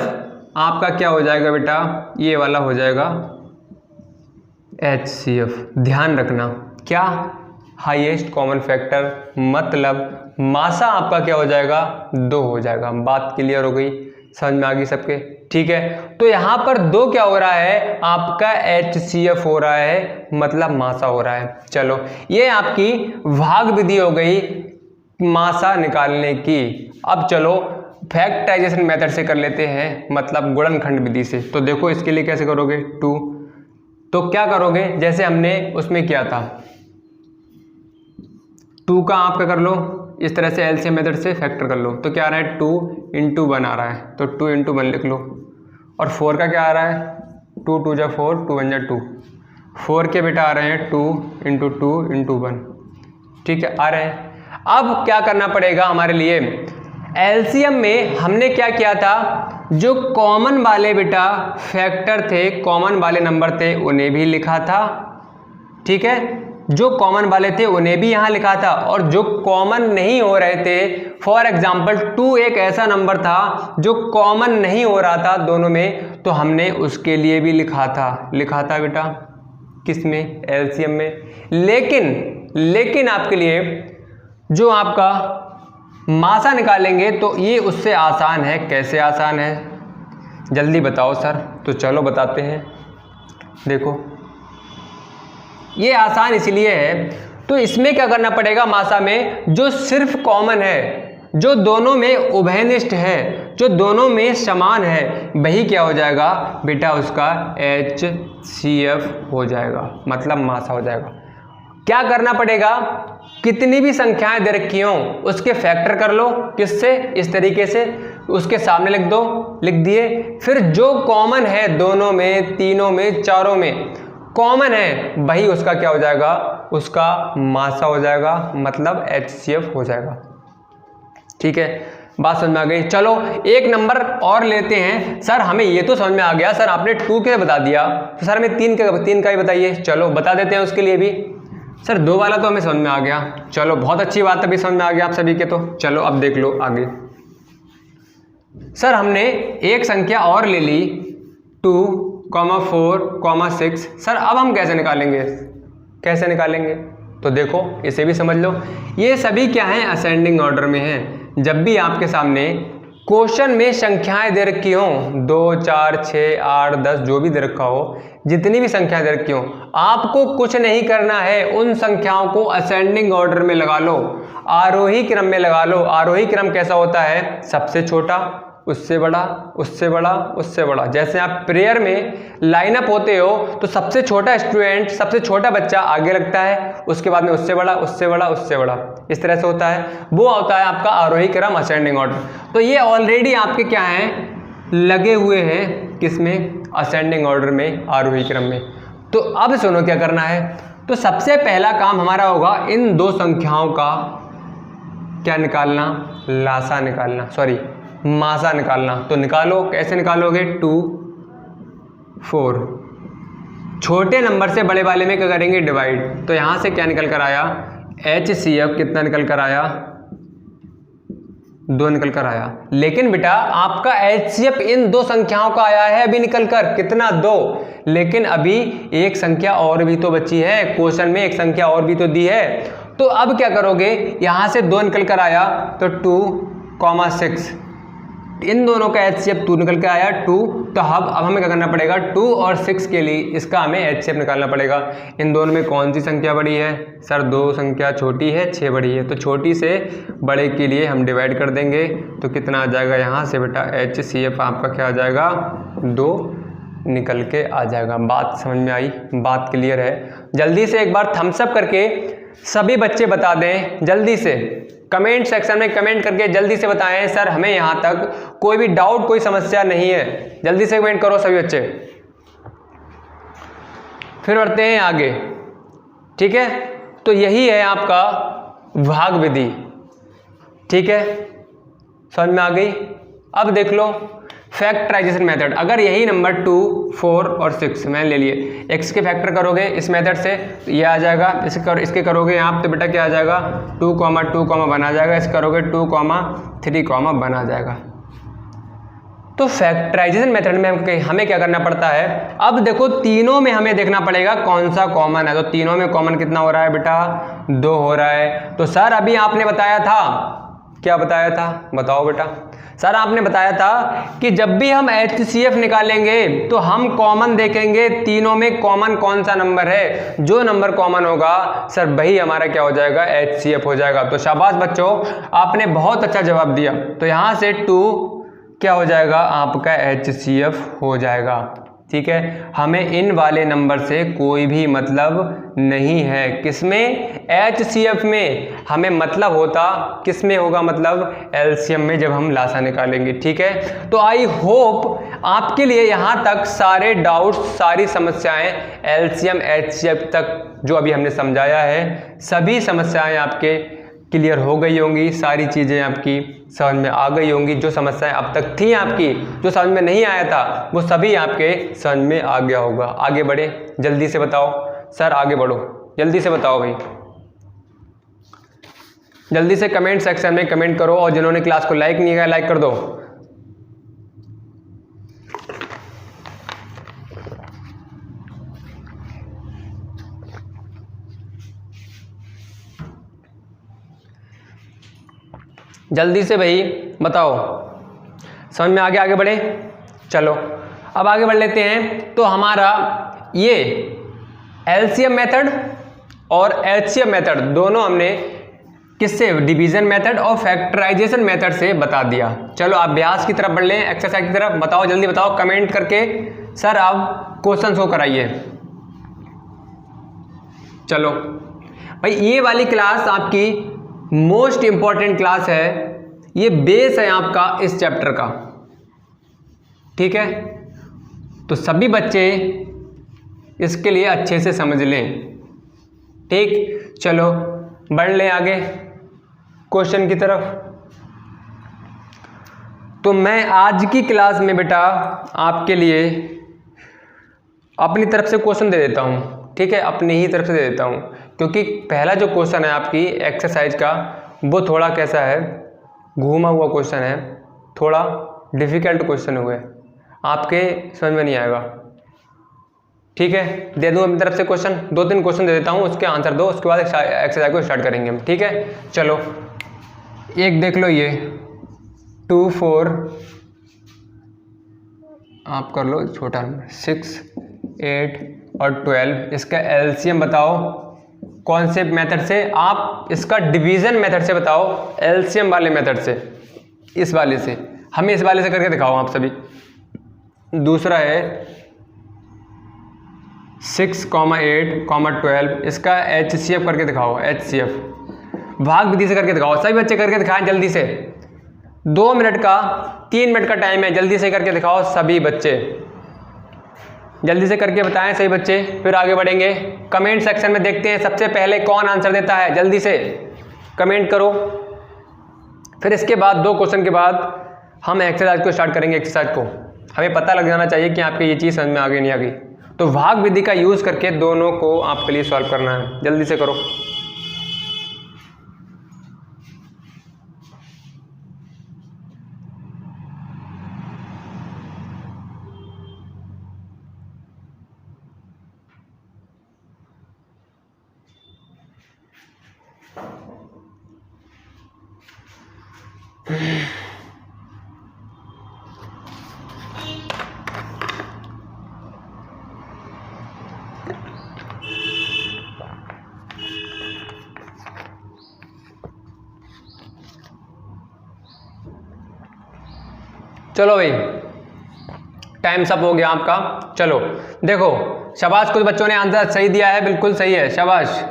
आपका क्या हो जाएगा बेटा? ये वाला हो जाएगा HCF। ध्यान रखना, क्या? हाईएस्ट कॉमन फैक्टर, मतलब मासा आपका क्या हो जाएगा? 2 हो जाएगा। बात क्लियर हो गई? समझ में आ गई सबके? ठीक है, तो यहाँ पर 2 क्या हो रहा है? आपका HCF हो रहा है, मतलब मासा हो रहा है। चलो, ये आपकी भाग विधि हो गई मासा निकालने की। अब चलो फैक्टराइजेशन मेथड से कर लेते हैं, मतलब गुणनखंड विधि से। तो देखो इसके लिए कैसे करोगे? 2, तो क्या करोगे? जैसे हमने उसमें किया था, 2 का आप क्या कर लो, इस तरह से एलसीएम मेथड से फैक्टर कर लो। तो क्या आ रहा है? 2 × 1 आ रहा है, तो 2 × 1 लिख लो। और 4 का क्या आ रहा है? 2 2 जा 4, 2 1 जा 2। 4 के बेटा आ रहे हैं 2 × 2 × 1। ठीक है, आ रहे हैं। अब क्या करना पड़ेगा हमारे लिए? एलसीएम में हमने क्या किया था? जो कॉमन वाले बेटा फैक्टर थे, कॉमन वाले नंबर थे, उन्हें भी लिखा था। ठीक है, जो कॉमन वाले थे उन्हें भी यहाँ लिखा था, और जो कॉमन नहीं हो रहे थे, फॉर एग्जाम्पल 2 एक ऐसा नंबर था जो कॉमन नहीं हो रहा था दोनों में, तो हमने उसके लिए भी लिखा था बेटा, किसमें? एलसीएम में। लेकिन आपके लिए जो आपका मासा निकालेंगे तो ये उससे आसान है। कैसे आसान है? जल्दी बताओ सर। तो चलो बताते हैं। देखो, ये आसान इसलिए है, तो इसमें क्या करना पड़ेगा? मासा में जो सिर्फ कॉमन है, जो दोनों में उभयनिष्ठ है, जो दोनों में समान है, वही क्या हो जाएगा बेटा? उसका HCF हो जाएगा, मतलब मासा हो जाएगा। क्या करना पड़ेगा? कितनी भी संख्याएं दे रखी हों उसके फैक्टर कर लो। किससे? इस तरीके से उसके सामने लिख दो, लिख दिए। फिर जो कॉमन है दोनों में, तीनों में, चारों में कॉमन है, वही उसका क्या हो जाएगा, उसका मासा हो जाएगा, मतलब HCF हो जाएगा। ठीक है, बात समझ में आ गई। चलो एक नंबर और लेते हैं। सर हमें ये तो समझ में आ गया, सर आपने 2 के बता दिया, तो सर हमें 3 का ही बताइए। चलो बता देते हैं उसके लिए भी। सर 2 वाला तो हमें समझ में आ गया, चलो बहुत अच्छी बात है, अभी समझ में आ गया आप सभी के। तो चलो अब देख लो आगे। सर हमने एक संख्या और ले ली 2, 4, 6। सर अब हम कैसे निकालेंगे, कैसे निकालेंगे? तो देखो इसे भी समझ लो। ये सभी क्या हैं, असेंडिंग ऑर्डर में हैं। जब भी आपके सामने क्वेश्चन में संख्याएं दे रखी हो, 2, 4, 6, 8, 10 जो भी दे रखा हो, जितनी भी संख्याएं दे रखी हो, आपको कुछ नहीं करना है, उन संख्याओं को असेंडिंग ऑर्डर में लगा लो, आरोही क्रम में लगा लो। आरोही क्रम कैसा होता है, सबसे छोटा, उससे बड़ा, उससे बड़ा, उससे बड़ा। जैसे आप प्रेयर में लाइनअप होते हो तो सबसे छोटा स्टूडेंट, सबसे छोटा बच्चा आगे लगता है, उसके बाद में उससे बड़ा, उससे बड़ा, उससे बड़ा, इस तरह से होता है। वो होता है आपका आरोही क्रम, असेंडिंग ऑर्डर। तो ये ऑलरेडी आपके क्या हैं, लगे हुए हैं, किसमें, असेंडिंग ऑर्डर में, आरोही क्रम में। तो अब सुनो क्या करना है। तो सबसे पहला काम हमारा होगा इन दो संख्याओं का क्या निकालना, लासा निकालना, सॉरी मासा निकालना। तो निकालो, कैसे निकालोगे, 2, 4। छोटे नंबर से बड़े वाले में क्या करेंगे, डिवाइड। तो यहां से क्या निकल कर आया, HCF कितना निकल कर आया, 2 निकल कर आया। लेकिन बेटा आपका HCF इन दो संख्याओं का आया है अभी निकल कर, कितना, 2। लेकिन अभी एक संख्या और भी तो बची है, क्वेश्चन में एक संख्या और भी तो दी है। तो अब क्या करोगे, यहां से 2 निकल कर आया तो 2, 6, इन दोनों का HCF 2 निकल के आया, 2। तो अब हमें क्या करना पड़ेगा, 2 और 6 के लिए इसका हमें HCF निकालना पड़ेगा। इन दोनों में कौन सी संख्या बड़ी है, सर 2 संख्या छोटी है, 6 बड़ी है। तो छोटी से बड़े के लिए हम डिवाइड कर देंगे, तो कितना आ जाएगा, यहाँ से बेटा HCF आपका क्या आ जाएगा, 2 निकल के आ जाएगा। बात समझ में आई, बात क्लियर है। जल्दी से एक बार थम्स अप करके सभी बच्चे बता दें, जल्दी से कमेंट सेक्शन में कमेंट करके जल्दी से बताएं, सर हमें यहाँ तक कोई भी डाउट, कोई समस्या नहीं है। जल्दी से कमेंट करो सभी बच्चे। फिर बढ़ते हैं आगे। ठीक है, तो यही है आपका भाग विधि। ठीक है, समझ में आ गई। अब देख लो फैक्टराइजेशन मेथड। अगर यही नंबर 2, 4 और 6 मैंने ले लिए, x के फैक्टर करोगे इस मेथड से तो ये आ जाएगा, इसके करोगे यहाँ तो बेटा क्या आ जाएगा, 2, 2, बना जाएगा। इस करोगे 2, 3, बना जाएगा। तो फैक्टराइजेशन मेथड में हमें क्या करना पड़ता है, अब देखो तीनों में हमें देखना पड़ेगा कौन सा कॉमन है। तो तीनों में कॉमन कितना हो रहा है बेटा, 2 हो रहा है। तो सर अभी आपने बताया था, क्या बताया था, बताओ बेटा। सर आपने बताया था कि जब भी हम HCF निकालेंगे तो हम कॉमन देखेंगे, तीनों में कॉमन कौन सा नंबर है, जो नंबर कॉमन होगा सर वही हमारा क्या हो जाएगा, HCF हो जाएगा। तो शाबाश बच्चों, आपने बहुत अच्छा जवाब दिया। तो यहाँ से 2 क्या हो जाएगा, आपका HCF हो जाएगा। ठीक है, हमें इन वाले नंबर से कोई भी मतलब नहीं है। किसमें, HCF में। हमें मतलब होता किसमें होगा, मतलब LCM में, जब हम लासा निकालेंगे। ठीक है, तो आई होप आपके लिए यहाँ तक सारे डाउट्स, सारी समस्याएं LCM HCF तक जो अभी हमने समझाया है, सभी समस्याएं आपके क्लियर हो गई होंगी, सारी चीज़ें आपकी समझ में आ गई होंगी। जो समस्याएं अब तक थी आपकी, जो समझ में नहीं आया था, वो सभी आपके समझ में आ गया होगा। आगे बढ़े, जल्दी से बताओ सर, आगे बढ़ो, जल्दी से बताओ भाई, जल्दी से कमेंट सेक्शन में कमेंट करो। और जिन्होंने क्लास को लाइक नहीं किया, लाइक कर दो। जल्दी से भाई बताओ, समझ में आगे बढ़े। चलो अब आगे बढ़ लेते हैं। तो हमारा ये LCM मेथड और HCF मेथड दोनों हमने किससे, डिवीजन मेथड और फैक्टराइजेशन मेथड से बता दिया। चलो अभ्यास की तरफ बढ़ लें, एक्सरसाइज की तरफ। बताओ, जल्दी बताओ कमेंट करके, सर आप क्वेश्चन शो कराइए। चलो भाई, ये वाली क्लास आपकी मोस्ट इंपॉर्टेंट क्लास है। ये बेस है आपका इस चैप्टर का, ठीक है। तो सभी बच्चे इसके लिए अच्छे से समझ लें, ठीक। चलो बढ़ लें आगे क्वेश्चन की तरफ। तो मैं आज की क्लास में बेटा आपके लिए अपनी तरफ से क्वेश्चन दे देता हूँ, ठीक है, अपनी ही तरफ से दे देता हूँ, क्योंकि पहला जो क्वेश्चन है आपकी एक्सरसाइज का वो थोड़ा कैसा है, घूमा हुआ क्वेश्चन है, थोड़ा डिफ़िकल्ट क्वेश्चन हुआ है, आपके समझ में नहीं आएगा, ठीक है। दे दूँ अपनी तरफ से क्वेश्चन, 2-3 क्वेश्चन दे देता हूँ, उसके आंसर दो, उसके बाद एक्सरसाइज को स्टार्ट करेंगे हम, ठीक है। चलो एक देख लो, ये 2, 4 आप कर लो छोटा नंबर, 6, 8 और 12, इसका एलसीएम बताओ कौन से मेथड से, आप इसका डिवीज़न मेथड से बताओ, एलसीएम वाले मेथड से, इस वाले से, हमें इस वाले से करके दिखाओ आप सभी। दूसरा है 6, 8, 12, इसका HCF करके दिखाओ, HCF भाग विधि से करके दिखाओ, सभी बच्चे करके दिखाएं जल्दी से, 2 मिनट का 3 मिनट का टाइम है, जल्दी से करके दिखाओ सभी बच्चे, जल्दी से करके बताएं सभी बच्चे, फिर आगे बढ़ेंगे। कमेंट सेक्शन में देखते हैं सबसे पहले कौन आंसर देता है, जल्दी से कमेंट करो। फिर इसके बाद 2 क्वेश्चन के बाद हम एक्सरसाइज को स्टार्ट करेंगे। एक्सरसाइज को हमें पता लग जाना चाहिए कि आपकी ये चीज़ समझ में आ गई नहीं आ गई, तो भाग विधि का यूज़ करके दोनों को आपके लिए सॉल्व करना है, जल्दी से करो। चलो भाई टाइम सब हो गया आपका। चलो देखो, शाबाश, कुछ बच्चों ने आंसर सही दिया है, बिल्कुल सही है, शाबाश।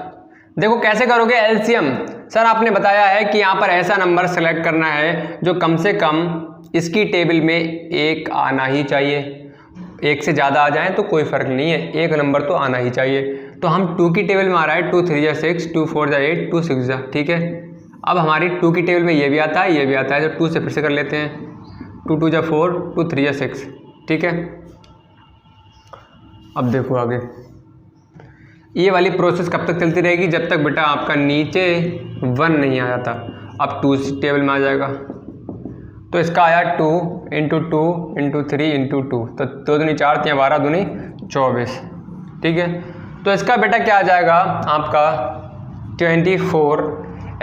देखो कैसे करोगे एलसीएम, सर आपने बताया है कि यहाँ पर ऐसा नंबर सेलेक्ट करना है जो कम से कम इसकी टेबल में 1 आना ही चाहिए, 1 से ज़्यादा आ जाए तो कोई फ़र्क नहीं है, 1 नंबर तो आना ही चाहिए। तो हम 2 की टेबल में आ रहा है, 2 3 6, 2 4 8, 2 6, ठीक है। अब हमारी 2 की टेबल में ये भी आता है, ये भी आता है, तो 2 से फिर से कर लेते हैं, 2 2 4, 2 3 6, ठीक है। अब देखो आगे ये वाली प्रोसेस कब तक चलती रहेगी, जब तक बेटा आपका नीचे 1 नहीं आ जाता। अब 2 टेबल में आ जाएगा, तो इसका आया 2 × 2 × 3 × 2, तो 2 दूनी 4, 3 12, दूनी 24, ठीक है। तो इसका बेटा क्या आ जाएगा आपका 24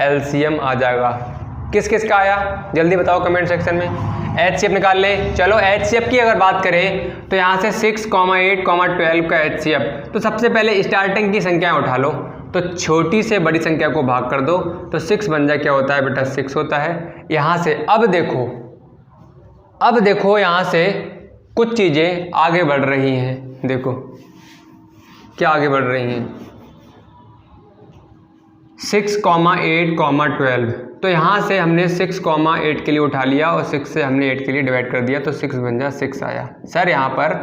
एलसीएम आ जाएगा। किस किस का आया जल्दी बताओ कमेंट सेक्शन में। एचसीएफ निकाल ले। चलो एचसीएफ की अगर बात करें तो यहाँ से 6, 8, 12 का एचसीएफ, तो सबसे पहले स्टार्टिंग की संख्याएं उठा लो, तो छोटी से बड़ी संख्या को भाग कर दो, तो 6 बन जाए, क्या होता है बेटा 6 होता है। यहाँ से अब देखो यहाँ से कुछ चीज़ें आगे बढ़ रही हैं, देखो क्या आगे बढ़ रही हैं, 6, 8, 12, तो यहाँ से हमने 6, 8 के लिए उठा लिया और 6 से हमने 8 के लिए डिवाइड कर दिया, तो 6 बन जा 6 आया। सर यहाँ पर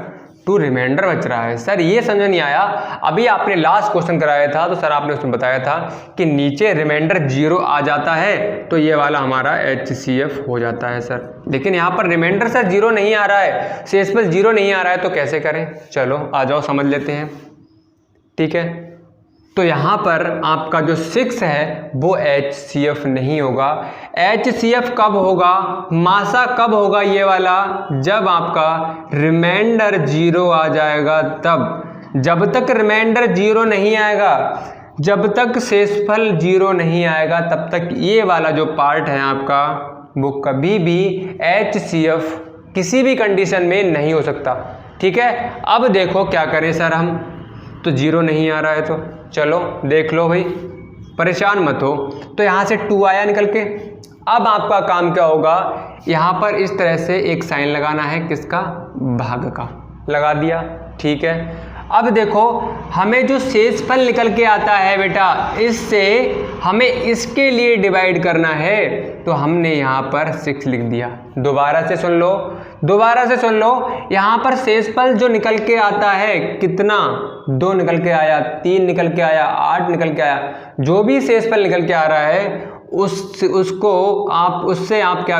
2 रिमाइंडर बच रहा है। सर ये समझ नहीं आया, अभी आपने लास्ट क्वेश्चन कराया था तो सर आपने उसमें बताया था कि नीचे रिमाइंडर 0 आ जाता है तो ये वाला हमारा HCF हो जाता है सर, लेकिन यहाँ पर रिमाइंडर सर 0 नहीं आ रहा है, शेषफल 0 नहीं आ रहा है, तो कैसे करें। चलो आ जाओ समझ लेते हैं, ठीक है। तो यहाँ पर आपका जो 6 है वो HCF नहीं होगा। HCF कब होगा, मासा कब होगा ये वाला, जब आपका रिमाइंडर 0 आ जाएगा तब। जब तक रिमाइंडर 0 नहीं आएगा, जब तक शेषफल 0 नहीं आएगा, तब तक ये वाला जो पार्ट है आपका वो कभी भी HCF किसी भी कंडीशन में नहीं हो सकता, ठीक है। अब देखो क्या करें सर हम, तो 0 नहीं आ रहा है, तो चलो देख लो भाई, परेशान मत हो। तो यहाँ से 2 आया निकल के। अब आपका काम क्या होगा, यहाँ पर इस तरह से एक साइन लगाना है, किसका, भाग का, लगा दिया, ठीक है। अब देखो हमें जो शेषफल निकल के आता है बेटा, इससे हमें इसके लिए डिवाइड करना है, तो हमने यहाँ पर 6 लिख दिया। दोबारा से सुन लो, यहाँ पर शेषफल जो निकल के आता है कितना, 2 निकल के आया, 3 निकल के आया, 8 निकल के आया, जो भी शेषफल निकल के आ रहा है उससे आप क्या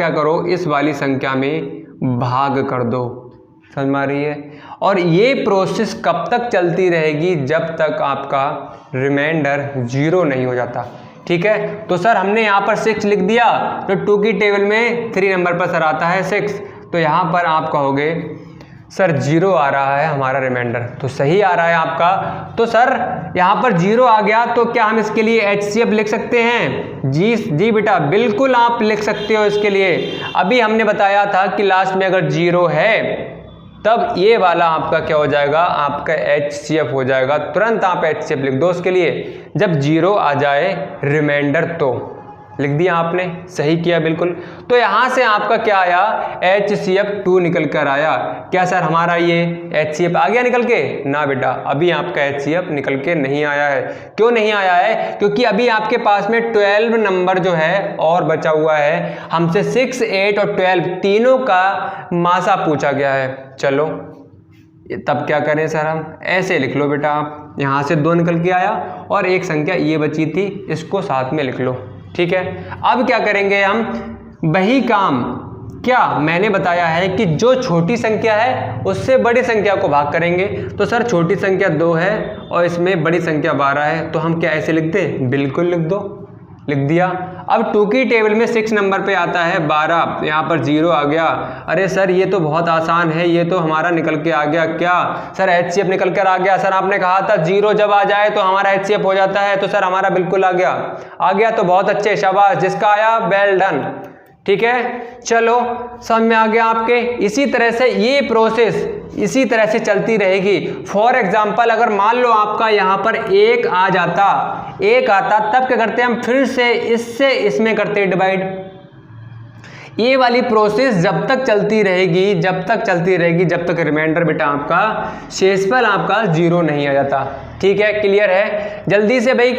करो, इस वाली संख्या में भाग कर दो। समझ में आ रही है? और ये प्रोसेस कब तक चलती रहेगी, जब तक आपका रिमाइंडर 0 नहीं हो जाता। ठीक है, तो सर हमने यहाँ पर 6 लिख दिया, तो 2 की टेबल में 3 नंबर पर सर आता है 6, तो यहाँ पर आप कहोगे सर 0 आ रहा है हमारा रिमाइंडर, तो सही आ रहा है आपका। तो सर यहाँ पर 0 आ गया, तो क्या हम इसके लिए HCF लिख सकते हैं? जी बेटा, बिल्कुल आप लिख सकते हो इसके लिए। अभी हमने बताया था कि लास्ट में अगर 0 है तब ये वाला आपका क्या हो जाएगा, आपका HCF हो जाएगा। तुरंत आप HCF लिख दो उसके लिए, जब 0 आ जाए रिमाइंडर तो। लिख दिया आपने, सही किया बिल्कुल। तो यहाँ से आपका क्या आया, HCF 2 निकल कर आया। क्या सर हमारा ये HCF आ गया निकल के? ना बेटा, अभी आपका HCF निकल के नहीं आया है। क्यों नहीं आया है? क्योंकि अभी आपके पास में 12 नंबर जो है और बचा हुआ है। हमसे 6, 8 और 12 तीनों का मासा पूछा गया है। चलो तब क्या करें सर, हम ऐसे लिख लो बेटा, आप यहाँ से 2 निकल के आया और एक संख्या ये बची थी, इसको साथ में लिख लो। ठीक है, अब क्या करेंगे हम, वही काम क्या मैंने बताया है कि जो छोटी संख्या है उससे बड़ी संख्या को भाग करेंगे। तो सर छोटी संख्या 2 है और इसमें बड़ी संख्या 12 है, तो हम क्या ऐसे लिखते हैं? बिल्कुल लिख दो, लिख दिया। अब 2 की टेबल में 6 नंबर पे आता है 12, यहाँ पर 0 आ गया। अरे सर ये तो बहुत आसान है, ये तो हमारा निकल के आ गया। क्या सर HCF निकल कर आ गया? सर आपने कहा था 0 जब आ जाए तो हमारा HCF हो जाता है, तो सर हमारा बिल्कुल आ गया तो बहुत अच्छे, शाबाश, जिसका आया वेल डन। ठीक है, चलो समझ में आ गया आपके। इसी तरह से ये प्रोसेस इसी तरह से चलती रहेगी। फॉर एग्जाम्पल अगर मान लो आपका यहाँ पर 1 आता, तब क्या करते हैं हम, फिर से इससे इसमें करते हैं डिवाइड। ये वाली प्रोसेस जब तक चलती रहेगी, जब तक रिमाइंडर बेटा आपका, शेषफल आपका 0 नहीं आ जाता। ठीक है, क्लियर है? जल्दी से भाई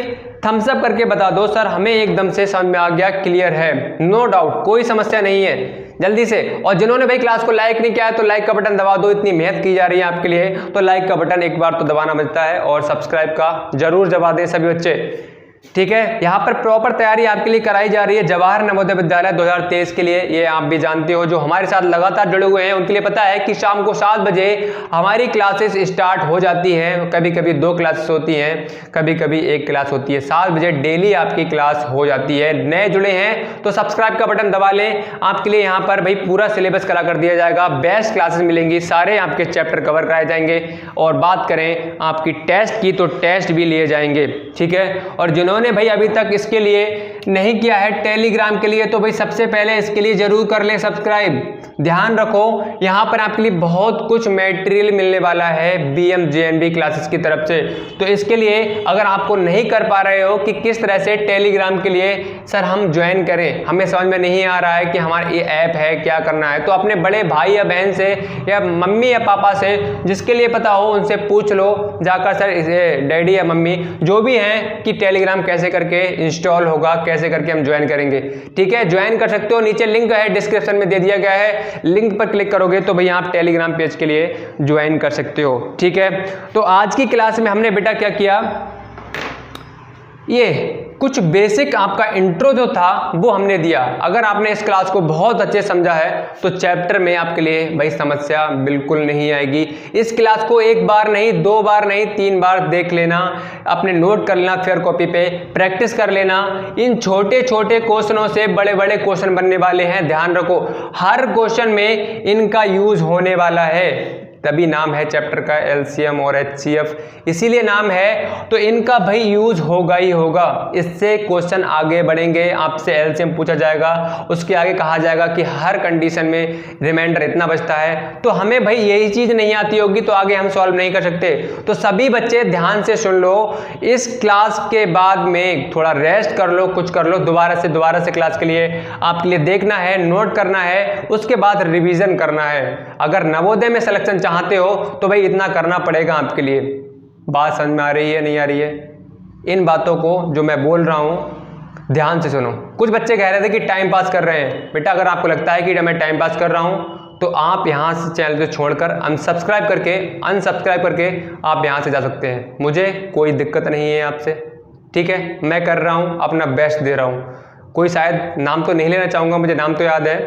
थम्स अप करके बता दो सर हमें एकदम से समझ में आ गया, क्लियर है, नो डाउट, कोई समस्या नहीं है, जल्दी से। और जिन्होंने भाई क्लास को लाइक नहीं किया है तो लाइक का बटन दबा दो, इतनी मेहनत की जा रही है आपके लिए, तो लाइक का बटन एक बार तो दबाना बनता है, और सब्सक्राइब का जरूर दबा दें सभी बच्चे। ठीक है, यहाँ पर प्रॉपर तैयारी आपके लिए कराई जा रही है जवाहर नवोदय विद्यालय 2023 के लिए। ये आप भी जानते हो, जो हमारे साथ लगातार जुड़े हुए हैं उनके लिए पता है कि शाम को 7 बजे हमारी क्लासेस स्टार्ट हो जाती हैं। कभी कभी 2 क्लासेस होती हैं, कभी कभी 1 क्लास होती है। 7 बजे डेली आपकी क्लास हो जाती है। नए जुड़े हैं तो सब्सक्राइब का बटन दबा लें, आपके लिए यहाँ पर भाई पूरा सिलेबस करा कर दिया जाएगा, बेस्ट क्लासेस मिलेंगी, सारे आपके चैप्टर कवर कराए जाएंगे। और बात करें आपकी टेस्ट की, तो टेस्ट भी लिए जाएंगे। ठीक है, और जिन्होंने भाई अभी तक इसके लिए नहीं किया है टेलीग्राम के लिए, तो भाई सबसे पहले इसके लिए जरूर कर ले सब्सक्राइब। ध्यान रखो, यहाँ पर आपके लिए बहुत कुछ मटेरियल मिलने वाला है BMJNB क्लासेस की तरफ से। तो इसके लिए अगर आपको नहीं कर पा रहे हो कि किस तरह से टेलीग्राम के लिए सर हम ज्वाइन करें, हमें समझ में नहीं आ रहा है कि हमारा ये ऐप है, क्या करना है, तो अपने बड़े भाई या बहन से या मम्मी या पापा से, जिसके लिए पता हो उनसे पूछ लो जाकर, सर डैडी या मम्मी जो भी हैं, कि टेलीग्राम कैसे करके इंस्टॉल होगा, कैसे करके हम ज्वाइन करेंगे। ठीक है, ज्वाइन कर सकते हो, नीचे लिंक है डिस्क्रिप्शन में दे दिया गया है, लिंक पर क्लिक करोगे तो भैया आप टेलीग्राम पेज के लिए ज्वाइन कर सकते हो। ठीक है, तो आज की क्लास में हमने बेटा क्या किया, ये कुछ बेसिक आपका इंट्रो जो था वो हमने दिया। अगर आपने इस क्लास को बहुत अच्छे समझा है तो चैप्टर में आपके लिए भाई समस्या बिल्कुल नहीं आएगी। इस क्लास को 1 बार नहीं, 2 बार नहीं, 3 बार देख लेना, अपने नोट कर लेना, फेयर कॉपी पे प्रैक्टिस कर लेना। इन छोटे छोटे क्वेश्चनों से बड़े बड़े क्वेश्चन बनने वाले हैं, ध्यान रखो, हर क्वेश्चन में इनका यूज होने वाला है, तभी नाम है चैप्टर का LCM और HCF, इसीलिए नाम है। तो इनका भाई यूज होगा ही होगा, इससे क्वेश्चन आगे बढ़ेंगे, आपसे LCM पूछा जाएगा, उसके आगे कहा जाएगा कि हर कंडीशन में रिमाइंडर इतना बचता है। तो हमें भाई यही चीज नहीं आती होगी तो आगे हम सॉल्व नहीं कर सकते। तो सभी बच्चे ध्यान से सुन लो, इस क्लास के बाद में थोड़ा रेस्ट कर लो, कुछ कर लो, दोबारा से क्लास के लिए आपके लिए देखना है, नोट करना है, उसके बाद रिवीजन करना है। अगर नवोदय में सिलेक्शन चाहते हो तो भाई इतना करना पड़ेगा आपके लिए। बात समझ में आ रही है, नहीं आ रही है? इन बातों को जो मैं बोल रहा हूँ ध्यान से सुनो। कुछ बच्चे कह रहे थे कि टाइम पास कर रहे हैं। बेटा अगर आपको लगता है कि मैं टाइम पास कर रहा हूँ तो आप यहाँ से चैनल को छोड़कर अनसब्सक्राइब करके आप यहाँ से जा सकते हैं। मुझे कोई दिक्कत नहीं है आपसे, ठीक है। मैं कर रहा हूँ, अपना बेस्ट दे रहा हूँ। कोई शायद नाम तो नहीं लेना चाहूँगा, मुझे नाम तो याद है।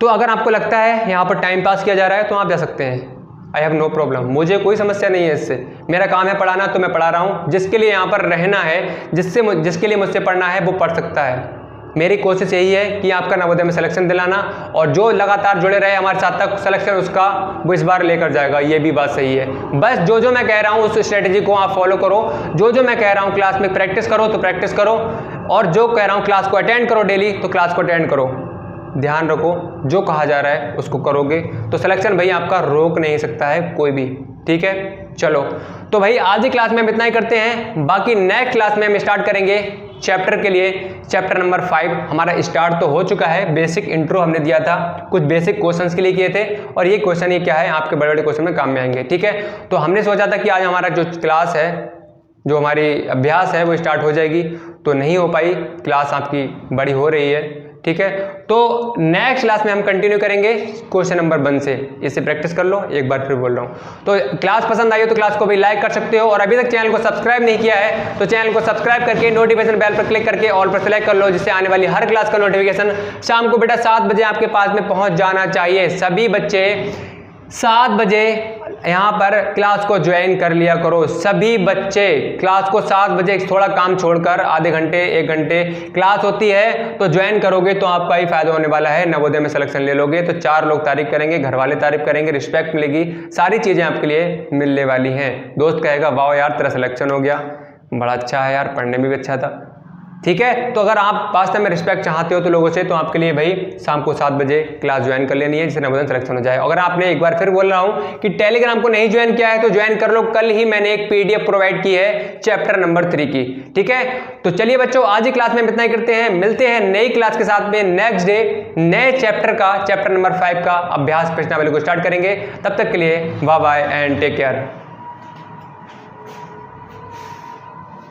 तो अगर आपको लगता है यहाँ पर टाइम पास किया जा रहा है तो आप जा सकते हैं। आई हैव नो प्रॉब्लम, मुझे कोई समस्या नहीं है इससे। मेरा काम है पढ़ाना, तो मैं पढ़ा रहा हूँ। जिसके लिए यहाँ पर रहना है, जिसके लिए मुझसे पढ़ना है, वो पढ़ सकता है। मेरी कोशिश यही है कि आपका नवोदय में सिलेक्शन दिलाना, और जो लगातार जुड़े रहे हमारे साथ तक सिलेक्शन उसका वो इस बार लेकर जाएगा। ये भी बात सही है। बस जो मैं कह रहा हूँ उस स्ट्रेटेजी को आप फॉलो करो। जो मैं कह रहा हूँ क्लास में प्रैक्टिस करो तो प्रैक्टिस करो, और जो कह रहा हूँ क्लास को अटेंड करो डेली तो क्लास को अटेंड करो। ध्यान रखो, जो कहा जा रहा है उसको करोगे तो सिलेक्शन भाई आपका रोक नहीं सकता है कोई भी, ठीक है। चलो तो भाई आज की क्लास में हम इतना ही करते हैं। बाकी नेक्स्ट क्लास में हम स्टार्ट करेंगे चैप्टर के लिए, चैप्टर नंबर 5 हमारा स्टार्ट तो हो चुका है। बेसिक इंट्रो हमने दिया था, कुछ बेसिक क्वेश्चंस के लिए किए थे, और ये क्वेश्चन ये क्या है आपके बड़े बड़े क्वेश्चन में काम में आएंगे, ठीक है। तो हमने सोचा था कि आज हमारा जो क्लास है, जो हमारी अभ्यास है वो स्टार्ट हो जाएगी, तो नहीं हो पाई। क्लास आपकी बड़ी हो रही है, ठीक है। तो नेक्स्ट क्लास में हम कंटिन्यू करेंगे क्वेश्चन नंबर 1 से। इसे प्रैक्टिस कर लो, एक बार फिर बोल रहा हूँ। तो क्लास पसंद आई हो तो क्लास को भी लाइक कर सकते हो, और अभी तक चैनल को सब्सक्राइब नहीं किया है तो चैनल को सब्सक्राइब करके नोटिफिकेशन बेल पर क्लिक करके ऑल पर सेलेक्ट कर लो, जिससे आने वाली हर क्लास का नोटिफिकेशन शाम को बेटा 7 बजे आपके पास में पहुंच जाना चाहिए। सभी बच्चे 7 बजे यहाँ पर क्लास को ज्वाइन कर लिया करो। सभी बच्चे क्लास को 7 बजे थोड़ा काम छोड़कर आधे घंटे 1 घंटे क्लास होती है तो ज्वाइन करोगे तो आपका ही फायदा होने वाला है। नवोदय में सिलेक्शन ले लोगे तो 4 लोग तारीफ करेंगे, घर वाले तारीफ करेंगे, रिस्पेक्ट मिलेगी, सारी चीज़ें आपके लिए मिलने वाली हैं। दोस्त कहेगा वाह यार तेरा सिलेक्शन हो गया, बड़ा अच्छा है यार, पढ़ने में भी अच्छा था, ठीक है। तो अगर आप वास्तव में रिस्पेक्ट चाहते हो तो लोगों से, तो आपके लिए भाई शाम को 7 बजे क्लास ज्वाइन कर लेनी है, जिससे नवोदय सिलेक्शन हो जाए। अगर आपने, एक बार फिर बोल रहा हूं कि टेलीग्राम को नहीं ज्वाइन किया है तो ज्वाइन कर लो। कल ही मैंने एक PDF प्रोवाइड की है चैप्टर नंबर 3 की, ठीक है। तो चलिए बच्चों आज ही क्लास में इतना ही करते हैं। मिलते हैं नई क्लास के साथ में नेक्स्ट डे, नए चैप्टर का, चैप्टर नंबर 5 का अभ्यास प्रश्नावली को स्टार्ट करेंगे। तब तक के लिए bye bye and take care.